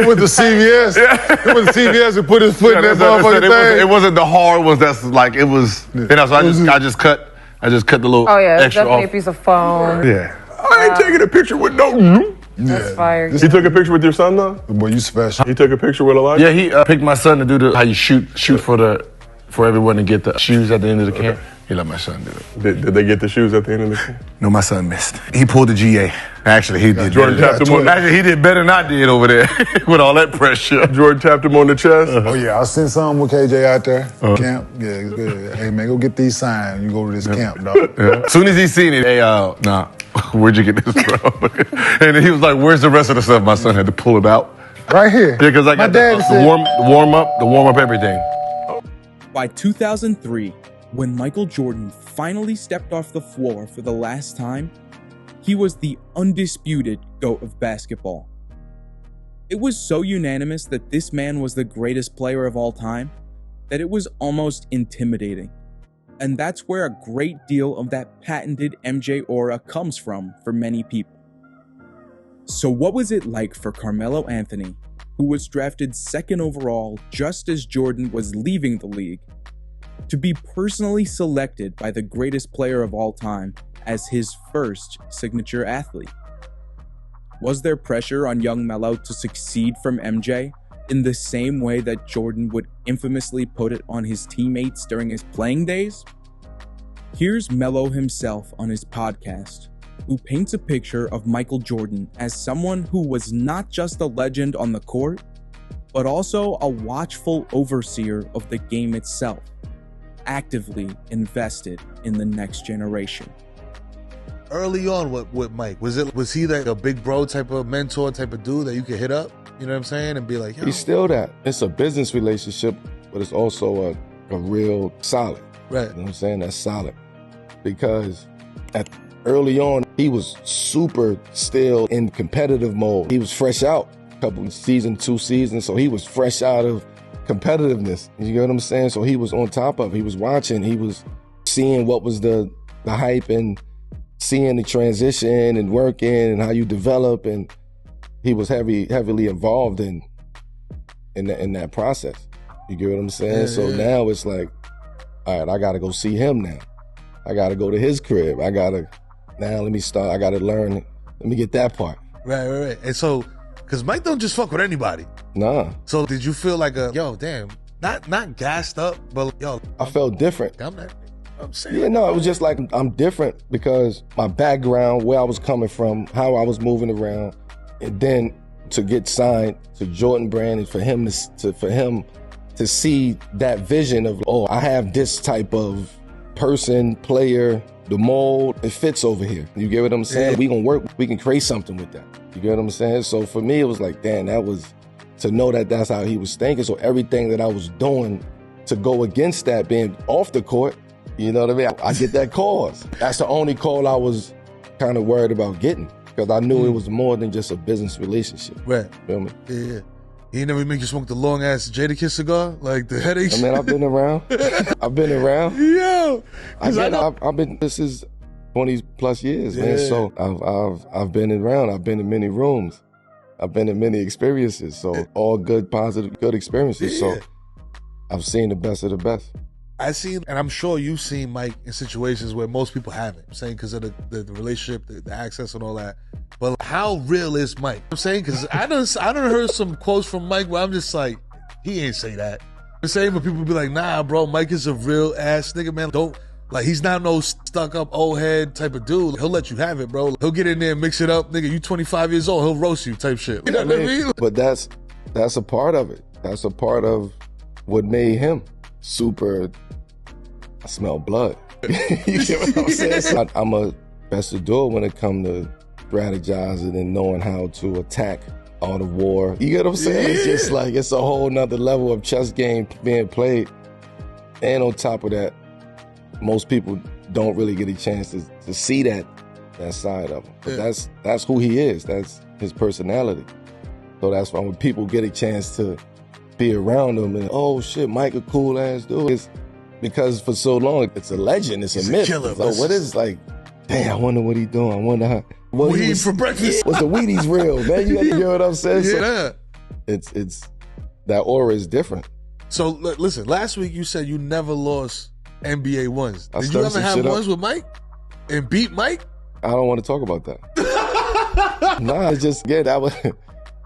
Speaker 14: went to CVS. He went to CVS and put his foot in that motherfucking thing.
Speaker 12: It wasn't the hard ones. That's like it was. You know, so I just cut the little.
Speaker 13: Oh yeah, it's
Speaker 12: extra
Speaker 13: definitely
Speaker 12: off.
Speaker 13: a piece of foam.
Speaker 12: Yeah.
Speaker 9: I ain't taking a picture with no.
Speaker 13: That's fire.
Speaker 9: He took a picture with your son, though?
Speaker 14: Boy, you special.
Speaker 9: He took a picture with Elijah?
Speaker 12: Yeah, he picked my son to do how you shoot for everyone to get the shoes at the end of the camp. He let my son do it.
Speaker 9: Did they get the shoes at the end of the camp?
Speaker 12: No, my son missed. He pulled the GA. Actually, he did.
Speaker 9: Jordan tapped him on the...
Speaker 12: Actually, he did better than I did over there with all that pressure.
Speaker 9: Jordan tapped him on the chest?
Speaker 14: Oh, yeah, I sent some with KJ out there. Camp. Yeah, it's good. Hey, man, go get these signed. You go to this camp, dog.
Speaker 12: As soon as he seen it, hey, nah, where'd you get this from? And he was like, where's the rest of the stuff? My son had to pull it out.
Speaker 14: Right here.
Speaker 12: Yeah, because I got the warm up everything.
Speaker 1: By 2003, when Michael Jordan finally stepped off the floor for the last time, he was the undisputed GOAT of basketball. It was so unanimous that this man was the greatest player of all time that it was almost intimidating. And that's where a great deal of that patented MJ aura comes from for many people. So what was it like for Carmelo Anthony, who was drafted second overall just as Jordan was leaving the league, to be personally selected by the greatest player of all time as his first signature athlete? Was there pressure on young Melo to succeed from MJ in the same way that Jordan would infamously put it on his teammates during his playing days? Here's Melo himself on his podcast, who paints a picture of Michael Jordan as someone who was not just a legend on the court, but also a watchful overseer of the game itself, actively invested in the next generation.
Speaker 15: Early on with Mike, was he like a big bro type of mentor type of dude that you could hit up, you know what I'm saying, and be like, yo.
Speaker 16: He's still that. It's a business relationship, but it's also a real solid.
Speaker 15: Right.
Speaker 16: You know what I'm saying? That's solid. Because early on, he was super still in competitive mode. He was fresh out a couple of seasons, 2 seasons, so he was fresh out of competitiveness. You get what I'm saying? So he was on top of it. He was watching. He was seeing what was the hype and seeing the transition and working and how you develop. And he was heavily involved in that process. You get what I'm saying? So now it's like, all right, I got to go see him now. I got to go to his crib. I got to learn. Let me get that part.
Speaker 15: Right. And so, because Mike don't just fuck with anybody.
Speaker 16: Nah.
Speaker 15: So did you feel like not gassed up, but
Speaker 16: I felt different.
Speaker 15: I'm saying.
Speaker 16: Yeah, no, it was just like I'm different because my background, where I was coming from, how I was moving around, and then to get signed to Jordan Brand and for him to see that vision of, oh, I have this type of person, player, the mold, it fits over here. You get what I'm saying? Yeah. We gonna work, we can create something with that. You get what I'm saying? So for me, it was like, damn, that was, to know that that's how he was thinking. So everything that I was doing to go against that, being off the court, you know what I mean? I get that cause. That's the only call I was kind of worried about getting, because I knew it was more than just a business relationship.
Speaker 15: Right.
Speaker 16: Feel me?
Speaker 15: Yeah. He never make you smoke the long ass Jadakiss cigar, like the headaches.
Speaker 16: I mean, I've been around.
Speaker 15: Yo,
Speaker 16: I've been. This is 20 plus years, man. So I've been around. I've been in many rooms. I've been in many experiences. So all good, positive, good experiences. So I've seen the best of the best.
Speaker 15: I seen, and I'm sure you've seen Mike in situations where most people haven't. I'm saying because of the relationship, the access, and all that. But how real is Mike? I'm saying because I done heard some quotes from Mike where I'm just like, he ain't say that. I'm saying, but people be like, nah, bro, Mike is a real ass nigga, man. Don't, like, he's not no stuck up old head type of dude. He'll let you have it, bro. He'll get in there and mix it up, nigga. You 25 years old, he'll roast you type shit. You know what I mean?
Speaker 16: But that's a part of it. That's a part of what made him super. I smell blood. You get what I'm saying? So I'm a best of do it when it comes to strategizing and knowing how to attack all the war. You get what I'm saying? Yeah. It's just like, it's a whole nother level of chess game being played. And on top of that, most people don't really get a chance to see that side of him. But that's who he is. That's his personality. So that's why when people get a chance to be around him and, oh shit, Mike a cool ass dude. It's because for so long, it's a legend, it's a myth.
Speaker 15: Killer,
Speaker 16: so what is like, damn, I wonder what he doing. I wonder how.
Speaker 15: What he eating for breakfast?
Speaker 16: Was the Wheaties real, man? You know what I'm saying?
Speaker 15: Yeah.
Speaker 16: So it's that aura is different.
Speaker 15: So listen, last week you said you never lost NBA ones.
Speaker 16: I
Speaker 15: Did you ever have ones with Mike and beat Mike?
Speaker 16: I don't want to talk about that. Nah, it's just, yeah, that was,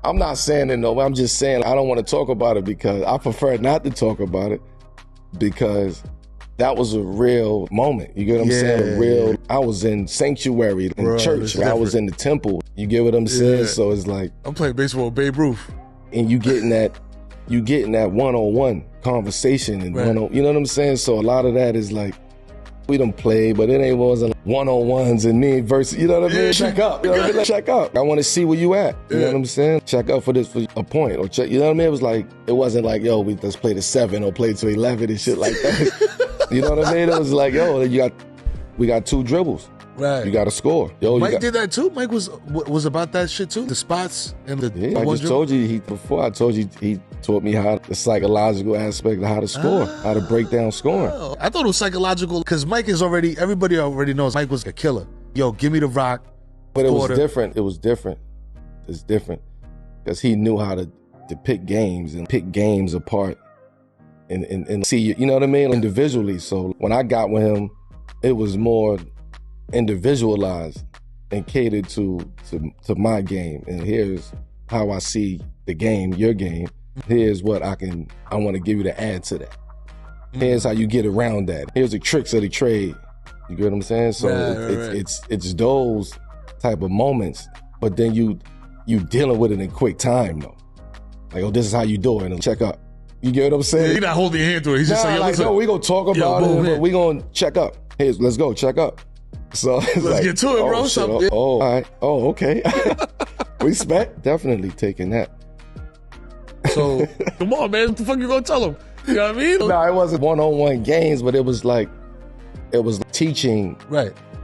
Speaker 16: I'm not saying it no way. I'm just saying I don't want to talk about it because I prefer not to talk about it because that was a real moment. You get what I'm saying? A real, I was in sanctuary, in church. I was in the temple. You get what I'm saying? So it's like,
Speaker 15: I'm playing baseball with Babe Ruth.
Speaker 16: And you getting that one-on-one conversation and you know what I'm saying? So a lot of that is like, we done played, but it ain't wasn't one-on-ones and me versus, you know what I mean? Check up. You know what I mean? Check up. I want to see where you at. You know what I'm saying? Check up for a point. Or check, you know what I mean? It was like, it wasn't like, yo, we just play to 7 or play to 11 and shit like that. You know what I mean? It was like, yo, we got 2 dribbles.
Speaker 15: Right.
Speaker 16: You got to score. Yo,
Speaker 15: Mike did that too. Mike was about that shit too. The spots and the.
Speaker 16: Yeah, I just told you I told you he taught me how the psychological aspect of how to score, how to break down scoring.
Speaker 15: I thought it was psychological because Mike is everybody already knows Mike was a killer. Yo, give me the rock.
Speaker 16: But it was different. It was different. It's different because he knew how to pick games and pick games apart and see, you know what I mean, individually. So when I got with him, it was more individualized and catered to my game. And here's how I see the game, your game. Here's what I want to give you to add to that. Here's how you get around that. Here's the tricks of the trade. You get what I'm saying? So it's those type of moments, but then you dealing with it in quick time though. Like, oh, this is how you do it, and check up. You get what I'm saying?
Speaker 15: Yeah, he's not holding your hand to it. He's just saying,
Speaker 16: like, no, we gonna talk about it, but we gonna check up. Hey, let's go, check up. So let's
Speaker 15: get to it, bro.
Speaker 16: Shit, all right. Oh, okay. Respect. Definitely taking that.
Speaker 15: So come on, man. What the fuck you gonna tell him? You know what I mean?
Speaker 16: No, it wasn't one-on-one games, but it was teaching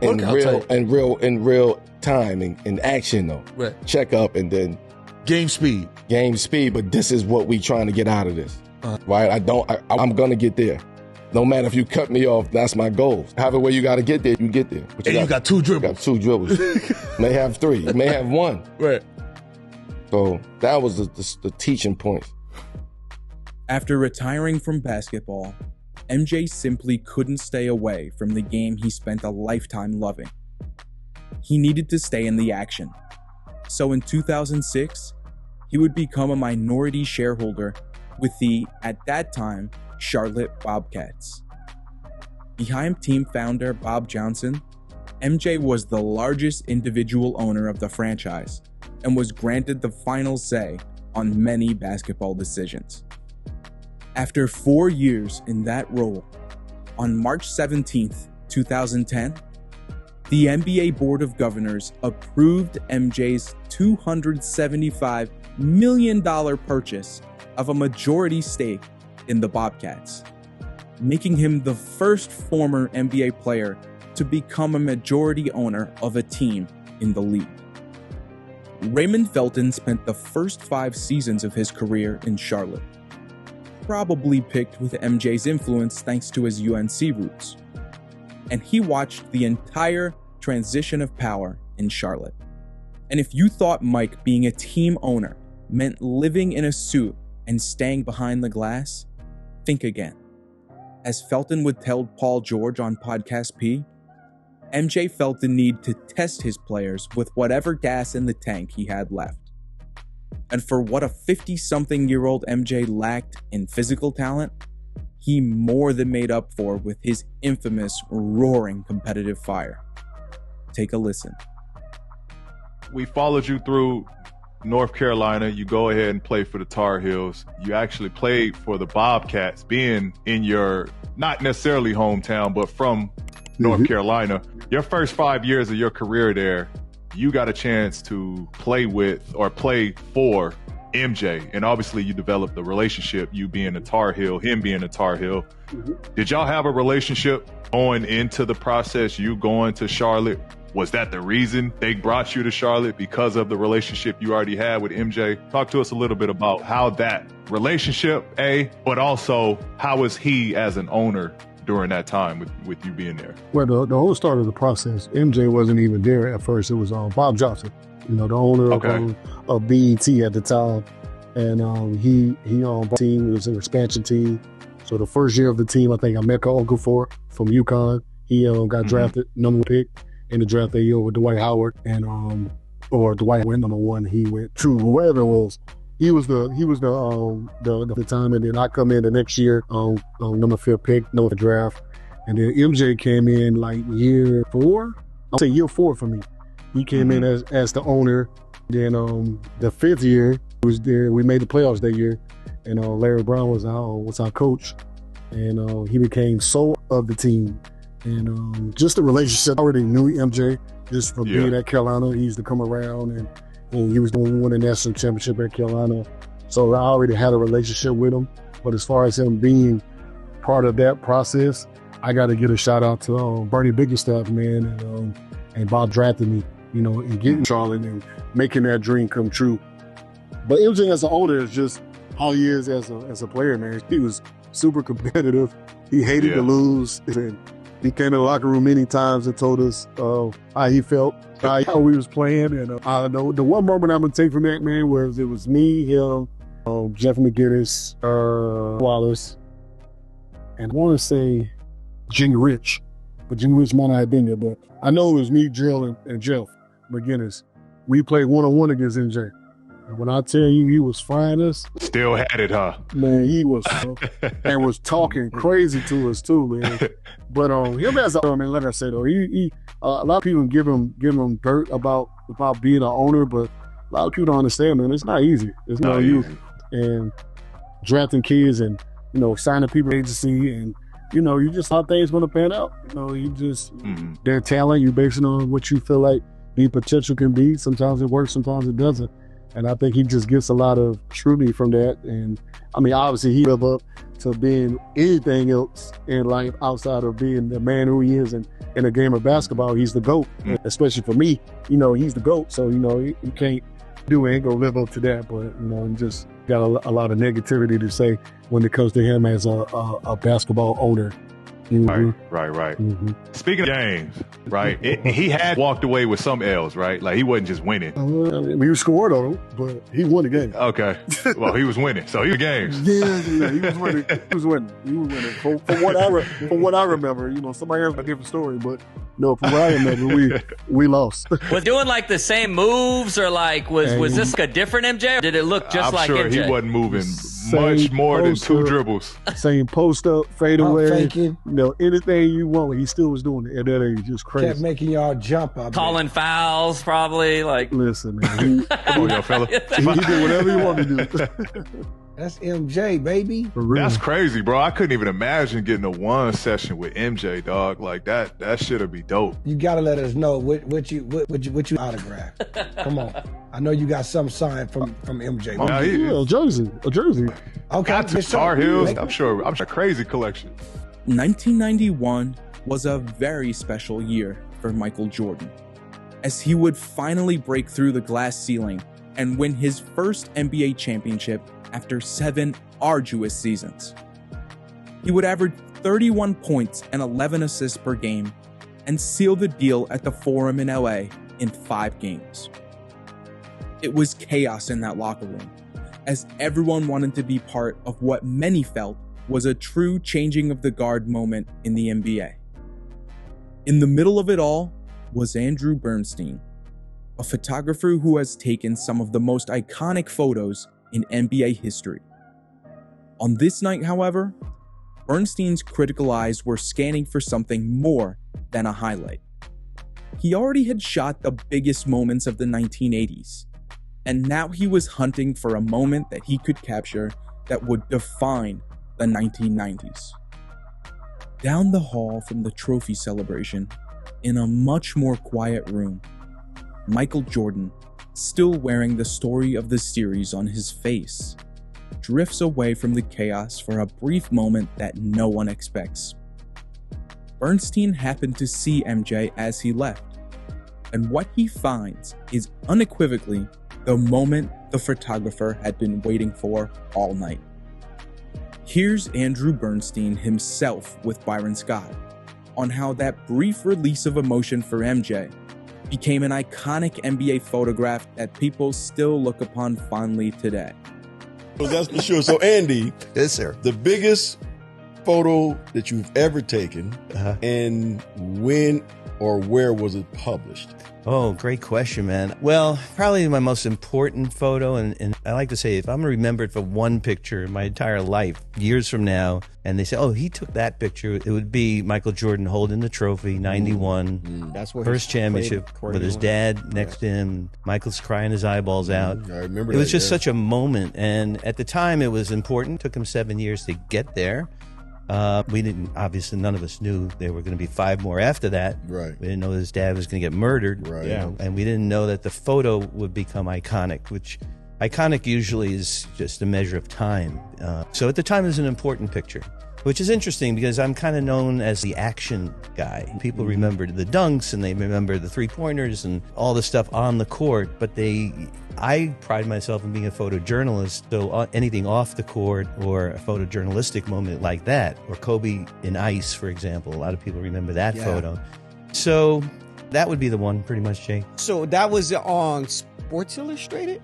Speaker 16: in real time in action though.
Speaker 15: Right.
Speaker 16: Check up and then
Speaker 15: game speed.
Speaker 16: But this is what we trying to get out of this. Right? I'm gonna get there. No matter if you cut me off, that's my goal. However way you got to get there, you get there.
Speaker 15: But you got 2 dribbles.
Speaker 16: Got 2 dribbles. May have 3. You may have 1.
Speaker 15: Right.
Speaker 16: So that was the teaching point.
Speaker 1: After retiring from basketball, MJ simply couldn't stay away from the game he spent a lifetime loving. He needed to stay in the action. So in 2006, he would become a minority shareholder with the, at that time, Charlotte Bobcats. Behind team founder Bob Johnson, MJ was the largest individual owner of the franchise and was granted the final say on many basketball decisions. After 4 years in that role, on March 17th, 2010, the NBA Board of Governors approved MJ's $275 million purchase of a majority stake in the Bobcats, making him the first former NBA player to become a majority owner of a team in the league. Raymond Felton spent the first 5 seasons of his career in Charlotte, probably picked with MJ's influence thanks to his UNC roots, and he watched the entire transition of power in Charlotte. And if you thought Mike being a team owner meant living in a suit and staying behind the glass, think again. As Felton would tell Paul George on Podcast P, MJ felt the need to test his players with whatever gas in the tank he had left. And for what a 50-something-year-old MJ lacked in physical talent, he more than made up for with his infamous roaring competitive fire. Take a listen.
Speaker 17: We followed you through North Carolina. You go ahead and play for the Tar Heels. You actually played for the Bobcats, being in your, not necessarily hometown, but from North Carolina. Your first 5 years of your career there, you got a chance to play with or play for MJ. And obviously you developed the relationship, you being a Tar Heel, him being a Tar Heel. Did y'all have a relationship going into the process, you going to Charlotte? Was that the reason they brought you to Charlotte, because of the relationship you already had with MJ? Talk to us a little bit about how that relationship, but also how is he as an owner during that time with you being there?
Speaker 14: Well, the whole start of the process, MJ wasn't even there at first. It was Bob Johnson, the owner of BET at the time. And he owned the team. It was an expansion team. So the first year of the team, I think I met Okafor from UConn. He got drafted, number 1 pick in the draft that year with Dwight Howard. And or Dwight went number 1, he went 2, whoever it was. He was the time, and then I come in the next year on number 5 pick, no draft, and then MJ came in like year 4. I'll say year 4 for me. He came in as the owner. Then the 5th year he was there. We made the playoffs that year, and Larry Brown was our coach, and he became soul of the team. And just the relationship, I already knew MJ just from being at Carolina. He used to come around, and he was winning the national championship at Carolina. So I already had a relationship with him. But as far as him being part of that process, I got to give a shout out to Bernie Bickerstaff, man, and Bob drafting me, and getting Charlotte and making that dream come true. But MJ as an owner is just how he is as a player, man. He was super competitive. He hated to lose. And he came in the locker room many times and told us how he felt, how we was playing. And the one moment I'm going to take from that, man, was it was me, him, Jeff McGinnis, Wallace, and I want to say Jing Rich. But Jing Rich might not have been there. But I know it was me, Drill, and Jeff McGinnis. We played 1-on-1 against MJ. And when I tell you he was frying us.
Speaker 17: Still had it, huh?
Speaker 14: Man, he was. And was talking crazy to us, too, man. But him as a, man, like I said, though, he a lot of people give him dirt about being an owner, but a lot of people don't understand, man. It's not easy. It's not easy. And drafting kids and, signing people agency and, you just how things going to pan out. You just, their talent, you base it on what you feel like the potential can be. Sometimes it works, sometimes it doesn't. And I think he just gets a lot of scrutiny from that. And I mean, obviously he live up to being anything else in life outside of being the man who he is. And in a game of basketball, he's the GOAT, especially for me, he's the GOAT. So, you can't ain't gonna live up to that. But, and just got a lot of negativity to say when it comes to him as a basketball owner.
Speaker 17: Right. Speaking of games, right? He had walked away with some L's, right? Like he wasn't just winning.
Speaker 14: He scored on him, but he won the game.
Speaker 17: Okay. Well, he was winning, so he was games.
Speaker 14: Yeah, he was winning. He was winning. From what I remember, somebody else had a different story, but no, from what I remember, we lost.
Speaker 18: Was doing like the same moves, or like was this like a different MJ? Or did it look just like MJ?
Speaker 17: I'm sure he wasn't moving much more than 2 dribbles.
Speaker 14: Same post up, fade away,
Speaker 19: faking.
Speaker 14: Anything you want, he still was doing it. And that ain't just crazy.
Speaker 19: Kept making y'all jump up.
Speaker 18: Calling fouls, probably. Like,
Speaker 14: listen, man.
Speaker 17: Come on, young fella.
Speaker 14: He did whatever he wanted to do.
Speaker 19: That's MJ, baby.
Speaker 17: That's crazy, bro. I couldn't even imagine getting a 1 session with MJ, dog. Like that shit'd be dope.
Speaker 19: You gotta let us know what you autograph. Come on. I know you got some signed from MJ.
Speaker 14: A jersey.
Speaker 19: Okay.
Speaker 17: Got to Tar Heels. I'm sure a crazy collection.
Speaker 1: 1991 was a very special year for Michael Jordan, as he would finally break through the glass ceiling and win his first NBA championship after 7 arduous seasons. He would average 31 points and 11 assists per game and seal the deal at the Forum in LA in 5 games. It was chaos in that locker room, as everyone wanted to be part of what many felt was a true changing of the guard moment in the NBA. In the middle of it all was Andrew Bernstein, a photographer who has taken some of the most iconic photos in NBA history. On this night, however, Bernstein's critical eyes were scanning for something more than a highlight. He already had shot the biggest moments of the 1980s, and now he was hunting for a moment that he could capture that would define the 1990s. Down the hall from the trophy celebration, in a much more quiet room, Michael Jordan, still wearing the story of the series on his face, drifts away from the chaos for a brief moment that no one expects. Bernstein happened to see MJ as he left, and what he finds is unequivocally the moment the photographer had been waiting for all night. Here's Andrew Bernstein himself with Byron Scott on how that brief release of emotion for MJ became an iconic NBA photograph that people still look upon fondly today.
Speaker 20: That's for sure. So Andy,
Speaker 21: yes, sir.
Speaker 20: The biggest photo that you've ever taken, and when or where was it published?
Speaker 21: Oh, great question, man. Well, probably my most important photo, and I like to say, if I'm remembered for one picture in my entire life, years from now, and they say, oh, he took that picture, it would be Michael Jordan holding the trophy, 91.
Speaker 22: That's where
Speaker 21: first championship with his dad next to him. Michael's crying his eyeballs out.
Speaker 20: I remember
Speaker 21: it was
Speaker 20: that,
Speaker 21: just such a moment, and at the time, it was important. It took him 7 years to get there. We didn't, obviously, none of us knew there were going to be 5 more after that.
Speaker 20: Right.
Speaker 21: We didn't know his dad was going to get murdered.
Speaker 20: Right.
Speaker 21: You know, and we didn't know that the photo would become iconic, which iconic usually is just a measure of time. So at the time, it was an important picture, which is interesting because I'm kind of known as the action guy. People remember the dunks and they remember the 3-pointers and all the stuff on the court, but I pride myself in being a photojournalist, so anything off the court or a photojournalistic moment like that, or Kobe in ice, for example. A lot of people remember that photo. So that would be the one, pretty much, Jay.
Speaker 22: So that was on Sports Illustrated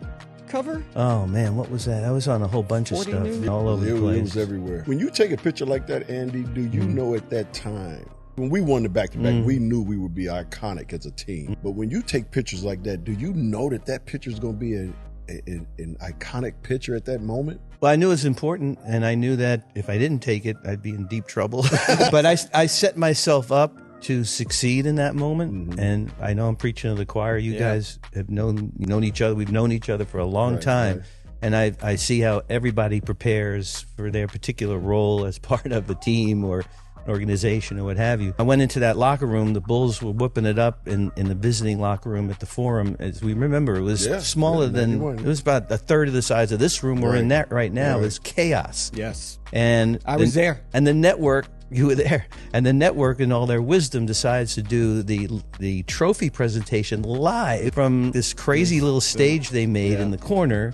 Speaker 22: cover?
Speaker 21: Oh, man, what was that? I was on a whole bunch of stuff all over the place.
Speaker 20: It was everywhere. When you take a picture like that, Andy, do you know at that time, when we won the back-to-back, we knew we would be iconic as a team. But when you take pictures like that, do you know that picture is going to be an iconic picture at that moment?
Speaker 21: Well, I knew it was important, and I knew that if I didn't take it, I'd be in deep trouble. But I set myself up to succeed in that moment, and I know I'm preaching to the choir. You guys have known each other. We've known each other for a long time. Right. And I see how everybody prepares for their particular role as part of the team or organization or what have you. I went into that locker room. The Bulls were whooping it up in the visiting locker room at the Forum. As we remember, it was smaller than, it was about a third of the size of this room we're in that right now. It was chaos.
Speaker 22: Yes.
Speaker 21: And
Speaker 22: I was there.
Speaker 21: And the network, you were there. And the network, in all their wisdom, decides to do the trophy presentation live from this crazy little stage they made in the corner.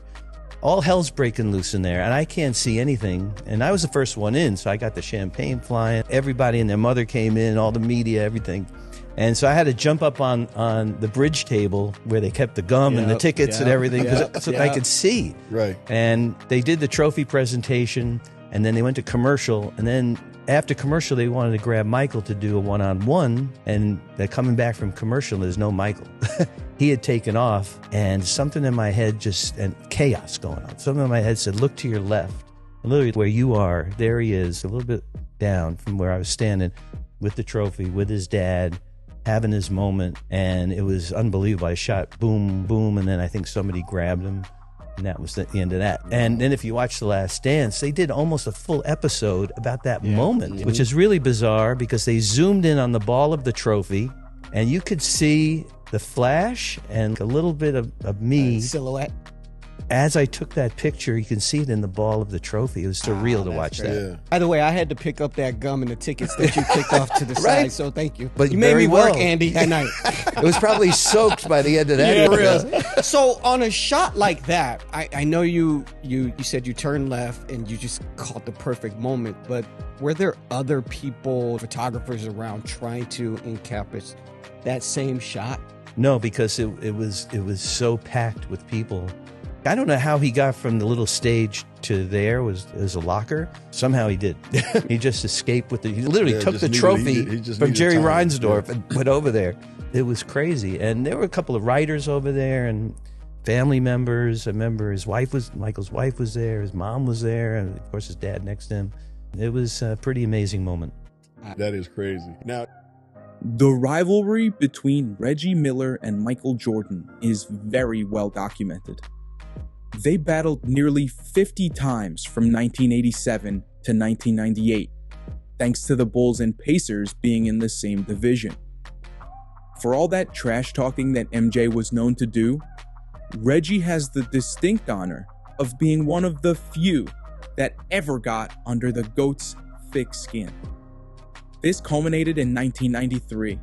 Speaker 21: All hell's breaking loose in there, and I can't see anything. And I was the first one in, so I got the champagne flying. Everybody and their mother came in, all the media, everything. And so I had to jump up on the bridge table where they kept the gum and the tickets and everything, because I could see.
Speaker 20: Right.
Speaker 21: And they did the trophy presentation, and then they went to commercial, and then after commercial, they wanted to grab Michael to do a one-on-one, and they're coming back from commercial, there's no Michael. He had taken off, and something in my head and chaos going on. Something in my head said, look to your left. And literally where you are, there he is, a little bit down from where I was standing with the trophy, with his dad, having his moment, and it was unbelievable. I shot boom, boom, and then I think somebody grabbed him. And that was the end of that. And then if you watch The Last Dance, they did almost a full episode about that moment, which is really bizarre because they zoomed in on the ball of the trophy, and you could see the flash and a little bit of me.
Speaker 22: Silhouette.
Speaker 21: As I took that picture, you can see it in the ball of the trophy. It was surreal to watch that.
Speaker 22: Yeah. By the way, I had to pick up that gum and the tickets that you kicked off to the side, so thank you.
Speaker 21: But
Speaker 22: you made me work, Andy, that night.
Speaker 21: It was probably soaked by the end of that.
Speaker 22: Yeah, for real. So on a shot like that, I know you said you turned left and you just caught the perfect moment, but were there other people, photographers around trying to encompass that same shot?
Speaker 21: No, because it was so packed with people. I don't know how he got from the little stage to there. It was a locker. Somehow he did. He just escaped with he literally took the trophy from Jerry Reinsdorf and went over there. It was crazy. And there were a couple of writers over there and family members. I remember Michael's wife was there, his mom was there, and of course his dad next to him. It was a pretty amazing moment.
Speaker 20: That is crazy. Now,
Speaker 1: the rivalry between Reggie Miller and Michael Jordan is very well documented. They battled nearly 50 times from 1987 to 1998, thanks to the Bulls and Pacers being in the same division. For all that trash talking that MJ was known to do, Reggie has the distinct honor of being one of the few that ever got under the GOAT's thick skin. This culminated in 1993,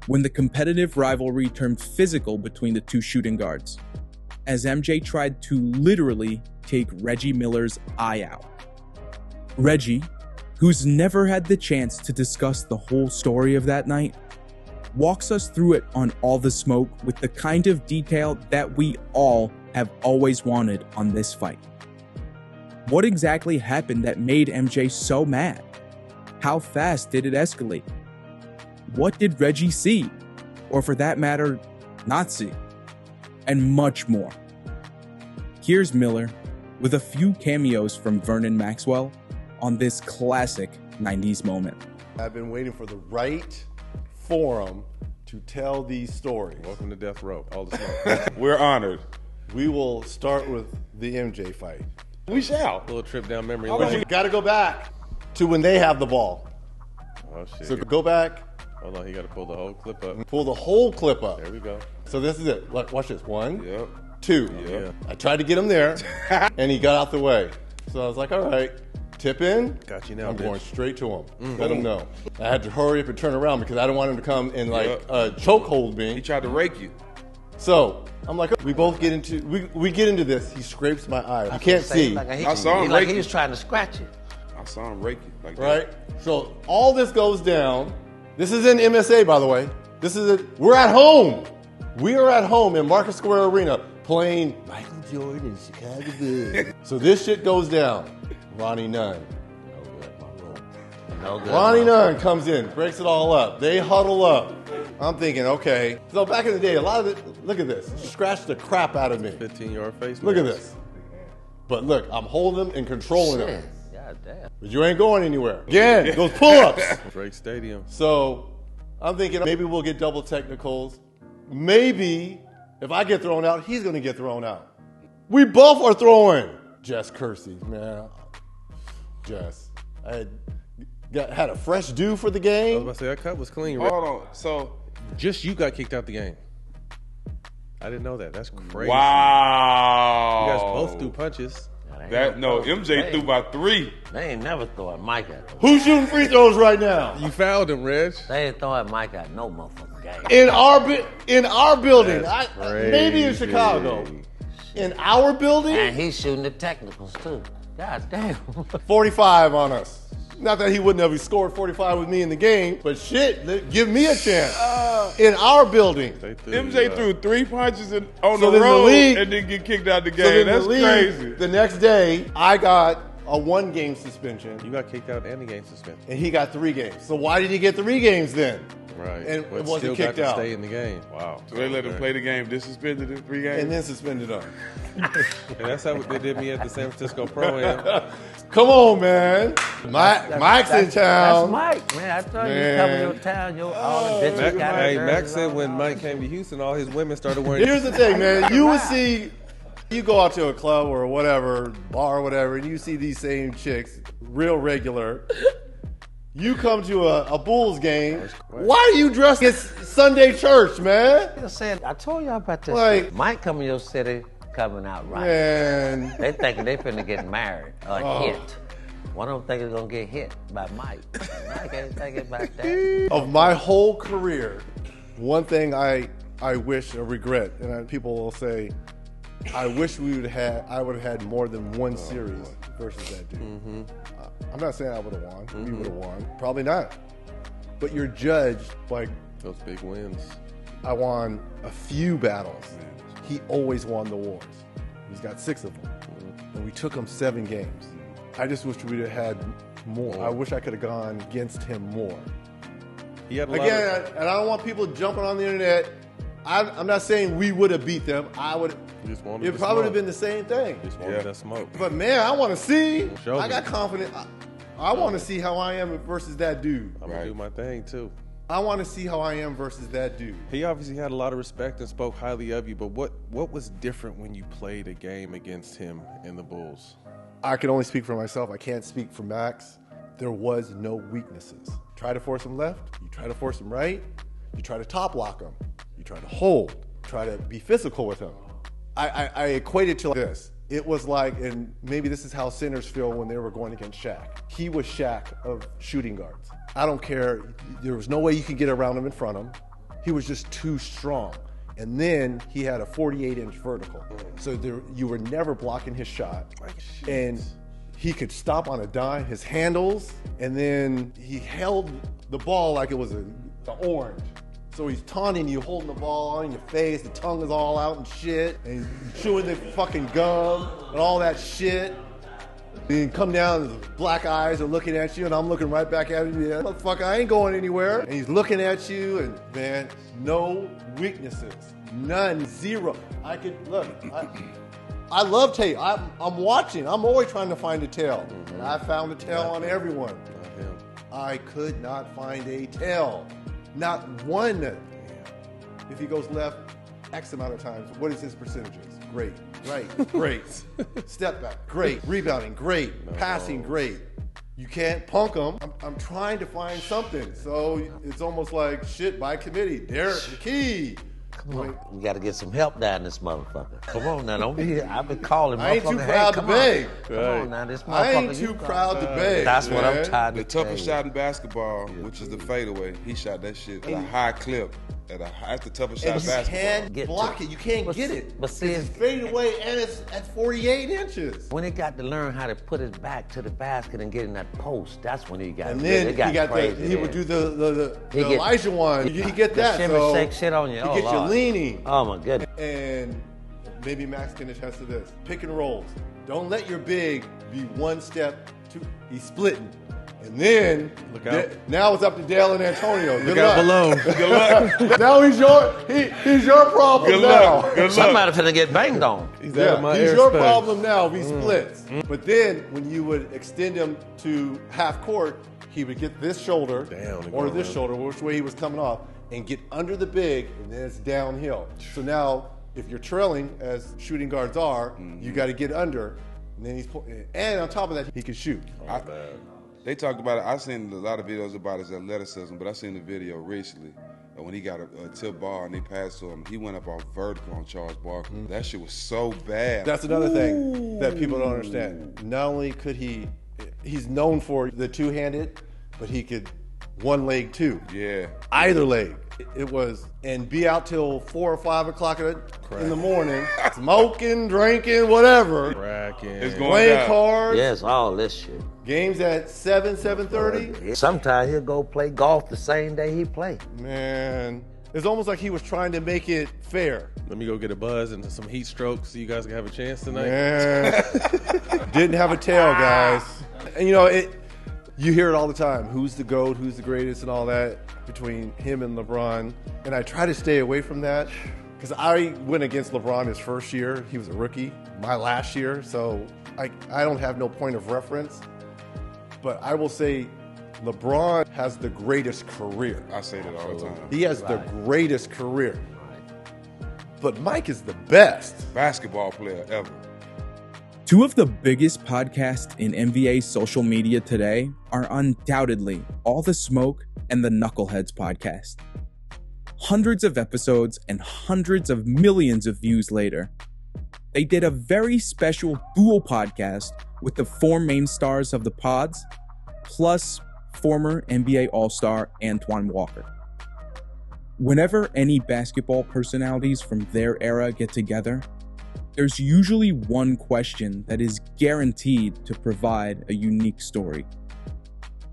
Speaker 1: when the competitive rivalry turned physical between the two shooting guards, as MJ tried to literally take Reggie Miller's eye out. Reggie, who's never had the chance to discuss the whole story of that night, walks us through it on All the Smoke with the kind of detail that we all have always wanted on this fight. What exactly happened that made MJ so mad? How fast did it escalate? What did Reggie see? Or for that matter, not see? And much more. Here's Miller with a few cameos from Vernon Maxwell on this classic 90s moment.
Speaker 2: I've been waiting for the right forum to tell these stories.
Speaker 8: Welcome to Death Row. All the smoke.
Speaker 2: We're honored. We will start with the MJ fight. We shall.
Speaker 8: A little trip down memory
Speaker 2: But
Speaker 8: lane.
Speaker 2: you got to go back to when they have the ball.
Speaker 8: Oh, shit.
Speaker 2: So go back.
Speaker 8: Hold on, he got to pull the whole clip up.
Speaker 2: Pull the whole clip up.
Speaker 8: There we go.
Speaker 2: So this is it. Look, watch this. 1,
Speaker 8: Yep.
Speaker 2: 2.
Speaker 8: Yep.
Speaker 2: I tried to get him there, and he got out the way. So I was like, all right, tip in.
Speaker 8: Got you now,
Speaker 2: I'm
Speaker 8: bitch.
Speaker 2: going straight to him. Let him know. I had to hurry up and turn around because I didn't want him to come and chokehold me.
Speaker 4: He tried to rake you.
Speaker 2: So I'm like, we both get into we get into this. He scrapes my eye. I can't see.
Speaker 4: I saw him
Speaker 3: Like
Speaker 4: rake
Speaker 3: he was
Speaker 4: you.
Speaker 3: trying to scratch you.
Speaker 4: I saw him rake you like
Speaker 2: Right? So all this goes down. This is in MSA, by the way. We're at home. We are at home in Market Square Arena playing Michael Jordan and Chicago Bulls. So this shit goes down. Ronnie Nunn. Ronnie Nunn comes in, breaks it all up. They huddle up. I'm thinking, okay. So back in the day, a lot of it, look at this. Scratched the crap out of me.
Speaker 8: 15-yard face.
Speaker 2: Look at this. But look, I'm holding him and controlling him.
Speaker 3: God damn.
Speaker 2: But you ain't going anywhere. Again, those pull-ups.
Speaker 8: Drake Stadium.
Speaker 2: So I'm thinking maybe we'll get double technicals. Maybe if I get thrown out, he's going to get thrown out. We both are throwing. Jess Kersey, man. Jess. I had a fresh due for the
Speaker 8: I
Speaker 2: game.
Speaker 8: was about to say, that cut was clean.
Speaker 4: Hold on. So
Speaker 8: just you got kicked out the game. I didn't know that. That's crazy.
Speaker 4: Wow.
Speaker 8: You guys both threw punches.
Speaker 4: MJ threw about 3.
Speaker 3: They ain't never throwing Mike at them.
Speaker 2: Who's shooting free throws right now?
Speaker 8: You fouled him, Reg.
Speaker 3: They ain't throwing Mike at no motherfucking game.
Speaker 2: In our building.
Speaker 8: That's
Speaker 2: Maybe in
Speaker 8: crazy.
Speaker 2: Chicago. In our building?
Speaker 3: And he's shooting the technicals too. God damn.
Speaker 2: 45 on us. Not that he wouldn't have scored 45 with me in the game, but shit, give me a chance. In our building.
Speaker 4: MJ threw 3 punches on
Speaker 2: So
Speaker 4: the
Speaker 2: then the
Speaker 4: road
Speaker 2: league-
Speaker 4: and didn't get kicked out the
Speaker 2: So
Speaker 4: game.
Speaker 2: then
Speaker 4: That's
Speaker 2: the league,
Speaker 4: crazy.
Speaker 2: The next day, I got a 1-game suspension.
Speaker 8: You got kicked out and the game suspended.
Speaker 2: And he got 3 games. So why did he get 3 games then?
Speaker 8: Right.
Speaker 2: And
Speaker 8: But
Speaker 2: it wasn't
Speaker 8: still
Speaker 2: kicked
Speaker 8: got to
Speaker 2: out.
Speaker 8: stay in the game. Wow.
Speaker 4: So they let him play the game, dissuspended in 3 games.
Speaker 2: And then suspended him.
Speaker 8: And that's how they did me at the San Francisco Pro-Am.
Speaker 2: Come on, man. Mike's in town.
Speaker 3: That's Mike, man. I thought you coming to your town. All the bitches got
Speaker 8: Hey,
Speaker 3: their
Speaker 8: Max
Speaker 3: jerseys
Speaker 8: said
Speaker 3: on.
Speaker 8: when Mike came to Houston, all his women started wearing.
Speaker 2: Here's the thing, man. You would see, you go out to a club or whatever, bar or whatever, and you see these same chicks, real regular. You come to a Bulls game. Why are you dressed as Sunday church, man?
Speaker 3: I told y'all about this.
Speaker 2: Like-
Speaker 3: shit. Mike coming to your city, coming out right.
Speaker 2: Man.
Speaker 3: They thinking they finna get married or
Speaker 2: Oh.
Speaker 3: hit. One of them thinking gonna get hit by Mike. Mike ain't thinking about that.
Speaker 2: Of my whole career, one thing I wish or regret, and people will say, I wish I would have had more than one series versus that dude. I'm not saying I would have won. We would have won. Probably not. But you're judged by
Speaker 8: those big wins.
Speaker 2: I won a few battles. He always won the wars. He's got 6 of them. And we took him 7 games. I just wish we'd have had more. I wish I could have gone against him more.
Speaker 8: He had a lot
Speaker 2: Again, and I don't want people jumping on the internet. I'm not saying we would have beat them.
Speaker 8: Just wanted
Speaker 2: It
Speaker 8: the
Speaker 2: probably would have
Speaker 8: smoke.
Speaker 2: been the same thing.
Speaker 8: Just wanted that smoke.
Speaker 2: But man, I want to see.
Speaker 8: Show
Speaker 2: I
Speaker 8: me.
Speaker 2: got confidence. I want to see how I am versus that dude.
Speaker 8: I'm gonna do my thing too.
Speaker 2: I want to see how I am versus that dude.
Speaker 8: He obviously had a lot of respect and spoke highly of you, but what was different when you played a game against him in the Bulls?
Speaker 2: I can only speak for myself. I can't speak for Max. There was no weaknesses. Try to force him left. You try to force him right. You try to top lock him. You try to hold. Try to be physical with him. I equate it to like this. It was like, and maybe this is how centers feel when they were going against Shaq. He was Shaq of shooting guards. I don't care. There was no way you could get around him in front of him. He was just too strong. And then he had a 48-inch vertical. So you were never blocking his shot. And he could stop on a dime, his handles, and then he held the ball like it was the orange. So he's taunting you, holding the ball on your face, the tongue is all out and shit, and he's chewing the fucking gum and all that shit. And you come down, the black eyes are looking at you, and I'm looking right back at him. Yeah, motherfucker, I ain't going anywhere. And he's looking at you, and man, no weaknesses. None. Zero. I love tape. I'm watching. I'm always trying to find a tail. And I found a tail on everyone. I could not find a tail. Not one. If he goes left X amount of times, what is his percentages? Great. Right. Great. Step back. Great. Rebounding. Great. Passing. Great. You can't punk him. I'm trying to find something. So it's almost like shit by committee. Derek McKee.
Speaker 3: Come on, we got to get some help down this motherfucker. Come on now, don't be here. I've been calling.
Speaker 2: I ain't too proud to beg.
Speaker 3: Come on now, this motherfucker.
Speaker 2: I ain't too proud to beg.
Speaker 3: That's what I'm tired of.
Speaker 4: The toughest shot in basketball, which is the fadeaway, he shot that shit at a high clip. That's the toughest shot in basketball.
Speaker 2: And you can't block it. You can't get it.
Speaker 3: But see,
Speaker 2: it's faded away, and it's at 48 inches.
Speaker 3: When he got to learn how to put his back to the basket and get in that post, that's when he got.
Speaker 2: And then he would do the Elijah one. You get that.
Speaker 3: Shimmy shake shit on you.
Speaker 2: He gets you leaning.
Speaker 3: Oh my goodness.
Speaker 2: And maybe Max can attest to this. Pick and rolls. Don't let your big be one step too. He's splitting. And then, now it's up to Dale and Antonio. Good luck.
Speaker 8: Below.
Speaker 4: Good luck.
Speaker 2: Now he's your problem
Speaker 4: Good
Speaker 2: now.
Speaker 4: luck. Good luck.
Speaker 3: Somebody finna get banged on.
Speaker 2: He's your problem now if he splits. But then, when you would extend him to half court, he would get this shoulder or this shoulder, which way he was coming off, and get under the big, and then it's downhill. So now, if you're trailing, as shooting guards are, you got to get under, and then and on top of that, he can shoot.
Speaker 4: They talked about it. I've seen a lot of videos about his athleticism, but I seen the video recently when he got a tip ball and they passed to him. He went up off vertical on Charles Barkley. That shit was so bad.
Speaker 2: That's another thing that people don't understand. Not only could he's known for the two-handed, but he could one leg too.
Speaker 4: Yeah.
Speaker 2: Either leg. It was, and be out till 4 or 5 o'clock in the morning, smoking, drinking, whatever.
Speaker 4: It's going
Speaker 2: playing
Speaker 4: down.
Speaker 2: cards.
Speaker 3: Yes, all this shit.
Speaker 2: Games at 7:30.
Speaker 3: Sometimes he'll go play golf the same day he play.
Speaker 2: Man, it's almost like he was trying to make it fair.
Speaker 8: Let me go get a buzz and some heat strokes so you guys can have a chance tonight.
Speaker 2: Man, didn't have a tail, guys. And you hear it all the time. Who's the GOAT? Who's the greatest? And all that between him and LeBron. And I try to stay away from that because I went against LeBron his first year. He was a rookie. My last year. So I don't have no point of reference. But I will say LeBron has the greatest career.
Speaker 4: I say that all the time.
Speaker 2: He has the greatest career. But Mike is the best
Speaker 4: basketball player ever.
Speaker 1: Two of the biggest podcasts in NBA social media today are undoubtedly All the Smoke and the Knuckleheads podcast. Hundreds of episodes and hundreds of millions of views later, they did a very special dual podcast with the four main stars of the pods, plus former NBA All-Star Antoine Walker. Whenever any basketball personalities from their era get together, there's usually one question that is guaranteed to provide a unique story.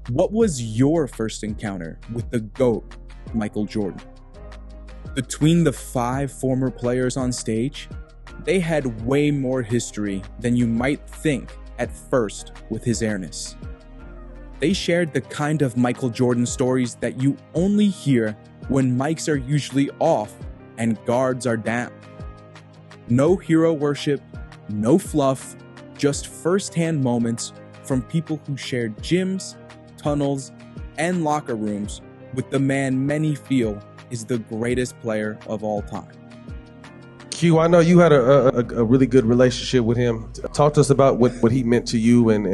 Speaker 1: What was your first encounter with the GOAT, Michael Jordan? Between the 5 former players on stage, they had way more history than you might think at first with his airness. They shared the kind of Michael Jordan stories that you only hear when mics are usually off and guards are down. No hero worship, no fluff, just first-hand moments from people who shared gyms, tunnels, and locker rooms with the man many feel is the greatest player of all time.
Speaker 8: Q, I know you had a really good relationship with him. Talk to us about what he meant to you and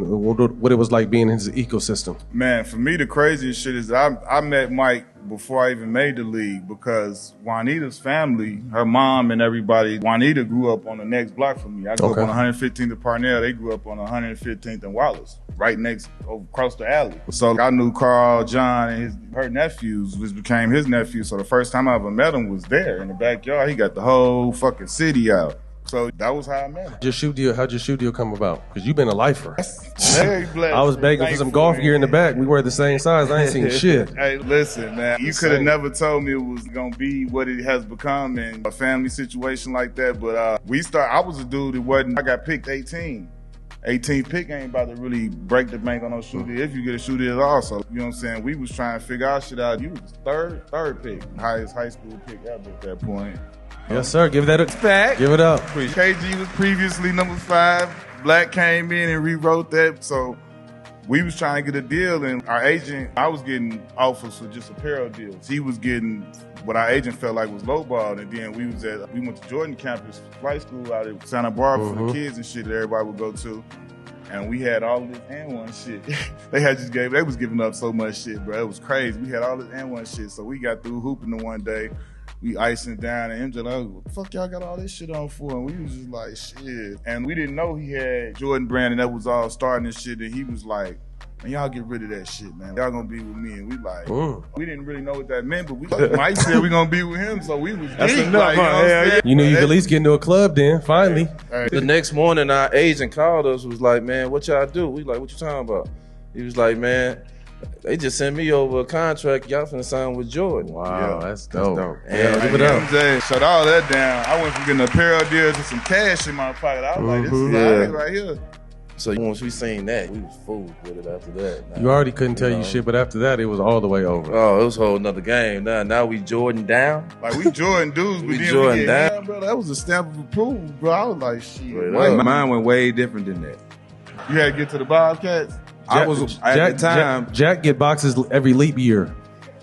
Speaker 8: what it was like being in his ecosystem.
Speaker 5: Man, for me, the craziest shit is I met Mike before I even made the league because Juanita's family, her mom and everybody, Juanita grew up on the next block from me. I grew up on 115th and Parnell. They grew up on 115th and Wallace, right next, across the alley. So I knew Carl, John, and her nephews, which became his nephews. So the first time I ever met him was there in the backyard. He got the whole fucking city out. So that was how I met him.
Speaker 8: How'd your shoe deal come about? Because you've been a lifer.
Speaker 5: Very blessed.
Speaker 8: I was begging for some golf gear in the back. We were the same size. I ain't seen shit.
Speaker 5: Hey, listen, man. You could have never told me it was going to be what it has become in a family situation like that. But I was a dude that I got picked 18. 18th pick ain't about to really break the bank on no shoe deal. If you get a shoe deal also, you know what I'm saying? We was trying to figure our shit out. You was third pick, highest high school pick ever at that point.
Speaker 8: Yes, sir. Give that a
Speaker 5: back.
Speaker 8: Give it up.
Speaker 5: KG was previously number 5. Black came in and rewrote that. So we was trying to get a deal, and our agent, I was getting offers for just apparel deals. He was getting what our agent felt like was lowballed, and then we went to Jordan campus flight school out at Santa Barbara for the kids and shit that everybody would go to. And we had all this N1 shit. They was giving up so much shit, bro. It was crazy. We had all this N1 shit. So we got through hooping the one day. We icing down, and MJ like, what the fuck y'all got all this shit on for? And we was just like, shit. And we didn't know he had Jordan Brand, and that was all starting this shit. And he was like, man, y'all get rid of that shit, man. Y'all gonna be with me. And we like, we didn't really know what that meant, but Mike said we gonna be with him, so we was
Speaker 8: That's
Speaker 5: deep.
Speaker 8: enough,
Speaker 5: Like,
Speaker 8: huh? You knew you could at least get into a club then, finally.
Speaker 6: The next morning, our agent called us, was like, man, what y'all do? We like, what you talking about? He was like, man, they just sent me over a contract. Y'all finna sign with Jordan.
Speaker 8: Wow, that's dope.
Speaker 5: Yeah,
Speaker 8: give it up.
Speaker 5: MJ shut all that down. I went from getting apparel deals to some cash in my pocket. I was like, this is all right right here.
Speaker 6: So once we seen that, we was fooled with it after that.
Speaker 8: You already couldn't tell you shit, but after that, it was all the way over.
Speaker 6: Oh, it was a whole nother game. Now we Jordan down.
Speaker 5: Like, we Jordan dudes, but
Speaker 6: We
Speaker 5: then
Speaker 6: Jordan
Speaker 5: we get
Speaker 6: down.
Speaker 5: bro. That was a stamp of approval, bro. I was like, shit.
Speaker 7: Mine went way different than that.
Speaker 5: You had to get to the Bobcats?
Speaker 7: I was at the time.
Speaker 8: Jack get boxes every leap year.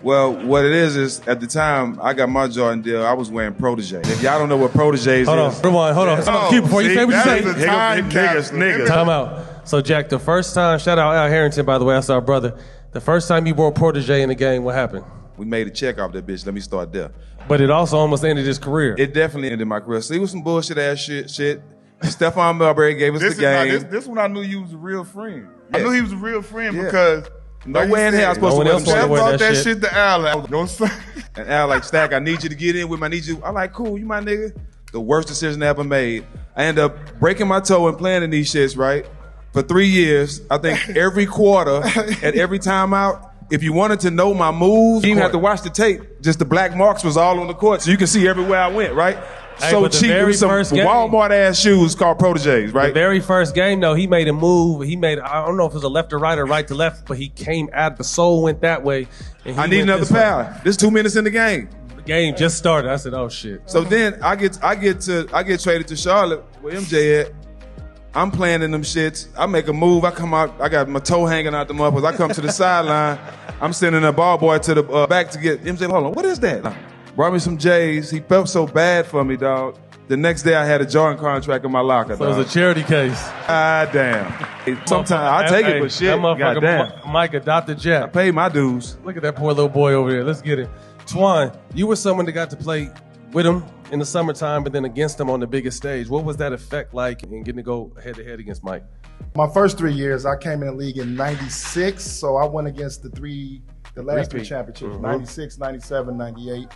Speaker 7: Well, what it is at the time I got my Jordan deal. I was wearing Protege. If y'all don't know what Proteges
Speaker 8: Hold
Speaker 7: is,
Speaker 8: on, rewind. Hold on. Keep before you say what you say.
Speaker 5: Niggas.
Speaker 8: Time out. So Jack, the first time, shout out Al Harrington, by the way, that's our brother. The first time you wore Protege in the game, what happened?
Speaker 7: We made a check off that bitch. Let me start there.
Speaker 8: But it also almost ended his career.
Speaker 7: It definitely ended my career. See, it was some bullshit ass shit. Stephon Marbury gave us the game.
Speaker 5: This one I knew you was a real friend. I knew he was a real friend because
Speaker 7: no way in hell I was supposed to wear some shit.
Speaker 5: I brought that shit to Al.
Speaker 7: And Al like, Stack, I need you to get in with me. I need you. I'm like, cool, you my nigga. The worst decision I ever made. I ended up breaking my toe and playing in these shits, right? For 3 years. I think every quarter and every time out, if you wanted to know my moves, you didn't have to watch the tape. Just the black marks was all on the court, so you can see everywhere I went, right?
Speaker 8: Hey,
Speaker 7: So
Speaker 8: but the
Speaker 7: cheap
Speaker 8: very
Speaker 7: with some
Speaker 8: first game-
Speaker 7: Walmart ass shoes called Proteges, right?
Speaker 8: The very first game, though, he made a move. I don't know if it was a left to right or right to left, but he came out, the soul went that way. And he
Speaker 7: I need
Speaker 8: went
Speaker 7: another
Speaker 8: this way.
Speaker 7: foul. This 2 minutes in the game.
Speaker 8: The game just started. I said, oh shit.
Speaker 7: So then I get traded to Charlotte where MJ at. I'm playing in them shits. I make a move. I come out. I got my toe hanging out the motherfuckers. I come to the sideline. I'm sending a ball boy to the back to get MJ. Hold on, what is that? Brought me some J's. He felt so bad for me, dog. The next day I had a Jordan contract in my locker.
Speaker 8: So it was a charity case.
Speaker 7: God damn. Sometimes I take it, but shit.
Speaker 8: That motherfucker
Speaker 7: Goddamn.
Speaker 8: Mike adopted Jack.
Speaker 7: I paid my dues.
Speaker 8: Look at that poor little boy over there. Let's get it. Twan, you were someone that got to play with him in the summertime, but then against him on the biggest stage. What was that effect like in getting to go head to head against Mike?
Speaker 23: My first 3 years, I came in the league in 96, so I went against the last three championships, 96, 97, 98.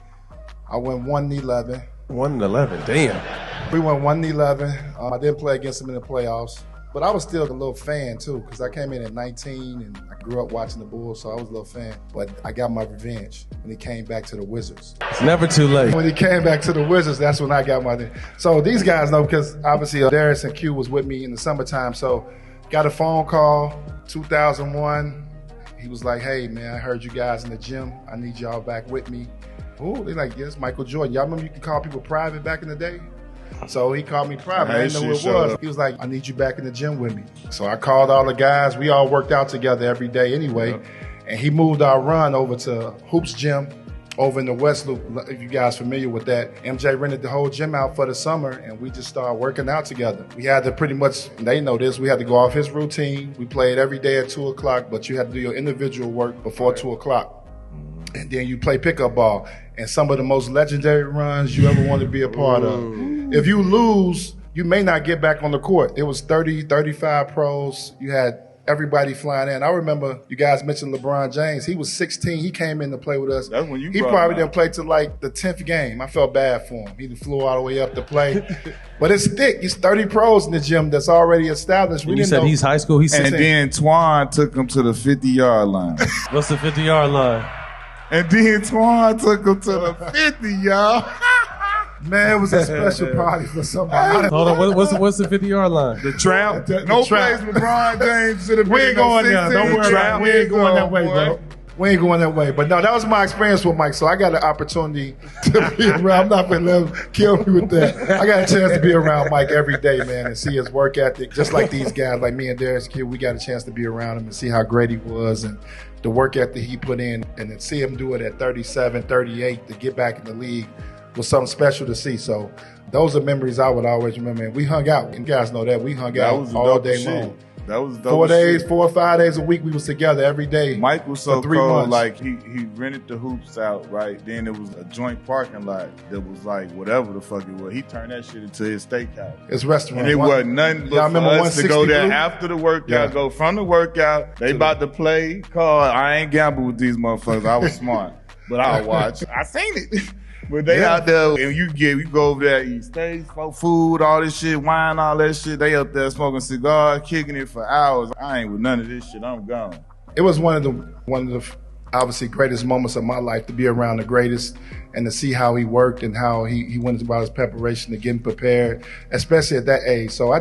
Speaker 23: I went 1-11.
Speaker 8: 1-11, damn.
Speaker 23: We went 1-11. I didn't play against him in the playoffs, but I was still a little fan too, because I came in at 19 and I grew up watching the Bulls, so I was a little fan. But I got my revenge when he came back to the Wizards.
Speaker 8: It's never too late.
Speaker 23: When he came back to the Wizards, that's when I got my. So these guys know, because obviously Darius and Q was with me in the summertime. So got a phone call, 2001. He was like, "Hey man, I heard you guys in the gym. I need y'all back with me." Oh, they like, yes, Michael Jordan. Y'all remember you could call people private back in the day? So he called me private. I didn't know who it was. He was like, I need you back in the gym with me. So I called all the guys. We all worked out together every day anyway. And he moved our run over to Hoops Gym over in the West Loop. If you guys familiar with that. MJ rented the whole gym out for the summer and we just started working out together. We had to pretty much, they know this, we had to go off his routine. We played every day at 2 o'clock, but you had to do your individual work before 2 o'clock. And then you play pickup ball. And some of the most legendary runs you ever want to be a part of. If you lose, you may not get back on the court. It was 30, 35 pros. You had everybody flying in. I remember you guys mentioned LeBron James. He was 16. He came in to play with us.
Speaker 5: That's when you
Speaker 23: He
Speaker 5: brought
Speaker 23: probably
Speaker 5: him
Speaker 23: didn't play till like the 10th game. I felt bad for him. He flew all the way up to play. But it's thick. It's 30 pros in the gym that's already established.
Speaker 8: When you said he's high school, he's 16.
Speaker 5: And then Twan took him to the 50-yard line.
Speaker 8: What's the 50-yard line?
Speaker 5: And then Twan took him to the 50, y'all.
Speaker 23: Man, it was a special party for somebody.
Speaker 8: Hold on, what's the 50-yard line?
Speaker 5: The trap.
Speaker 23: The
Speaker 5: No
Speaker 23: trap.
Speaker 5: place LeBron James should have been.
Speaker 23: We ain't going there. Don't worry about it. We ain't going that way,
Speaker 5: boy.
Speaker 23: bro. We ain't going that way. But no, that was my experience with Mike. So I got an opportunity to be around. I'm not going to let him kill me with that. I got a chance to be around Mike every day, man, and see his work ethic. Just like these guys, like me and Darius Q, we got a chance to be around him and see how great he was and the work ethic he put in. And then see him do it at 37, 38 to get back in the league was something special to see. So those are memories I would always remember. And we hung out. You guys know that. We hung out all day long.
Speaker 5: That was
Speaker 23: 4 days, 4 or 5 days a week, we was together every day.
Speaker 5: Mike was so
Speaker 23: for 3
Speaker 5: cold,
Speaker 23: months.
Speaker 5: like he rented the hoops out, right? Then it was a joint parking lot that was like whatever the fuck it was. He turned that shit into his steakhouse.
Speaker 23: It's restaurant.
Speaker 5: And it wasn't nothing but for us to go there after the workout, go from the workout. They about to play card. I ain't gamble with these motherfuckers. I was smart. But I'll watch. I seen it. But they out there, and you go over there, eat steaks, food, all this shit, wine, all that shit. They up there smoking cigars, kicking it for hours. I ain't with none of this shit. I'm gone.
Speaker 23: It was one of the obviously greatest moments of my life to be around the greatest and to see how he worked and how he went about his preparation to getting prepared, especially at that age. So I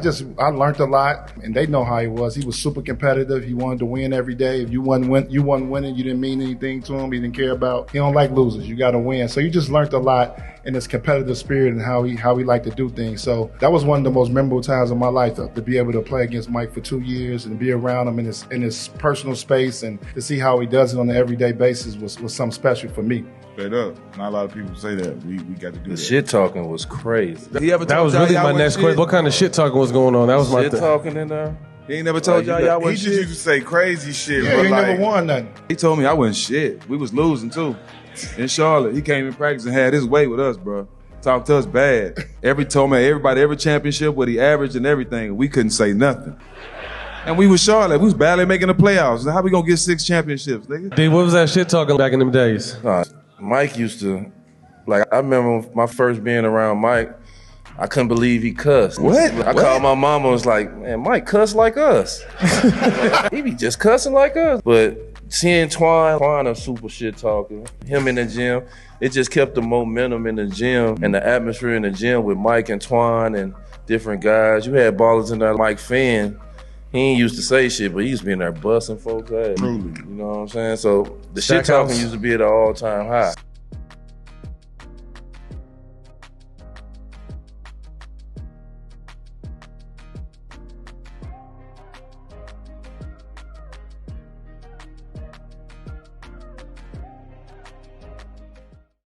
Speaker 23: learned a lot, and they know how he was. He was super competitive. He wanted to win every day. If you wasn't winning, you didn't mean anything to him. He didn't care about. He don't like losers. You got to win. So you just learned a lot in his competitive spirit and how he liked to do things. So that was one of the most memorable times of my life, to be able to play against Mike for 2 years and be around him in his personal space and to see how he does it on an everyday basis was something special for me.
Speaker 5: Straight up. Not a lot of people say that. We got to do that.
Speaker 6: The shit talking was crazy.
Speaker 8: That was really my next question. What kind of shit talking was going on? That was my
Speaker 6: shit talking in there.
Speaker 5: He ain't never told y'all
Speaker 23: He
Speaker 5: wasn't
Speaker 23: just
Speaker 5: shit.
Speaker 23: used
Speaker 5: to say crazy shit.
Speaker 23: Yeah,
Speaker 5: but
Speaker 23: he
Speaker 5: like,
Speaker 23: never won nothing.
Speaker 5: He told me I wasn't shit. We was losing too. In Charlotte, he came in practice and had his way with us, bro. Talked to us bad. Every championship what he averaged and everything. We couldn't say nothing. And we was Charlotte. We was barely making the playoffs. How we gonna get 6 championships, nigga?
Speaker 8: Dude, what was that shit talking back in them days?
Speaker 6: Mike used to, I remember my first being around Mike, I couldn't believe he cussed.
Speaker 5: What?
Speaker 6: I called my mama and was like, man, Mike cuss like us. He be just cussing like us. But seeing Twine a super shit talker, him in the gym, it just kept the momentum in the gym and the atmosphere in the gym with Mike and Twine and different guys. You had ballers in there, Mike Finn. He ain't used to say shit, but he used to be in there busting folks' ass.
Speaker 5: Truly.
Speaker 6: You know what I'm saying? So the shit talking used to be at an all-time high.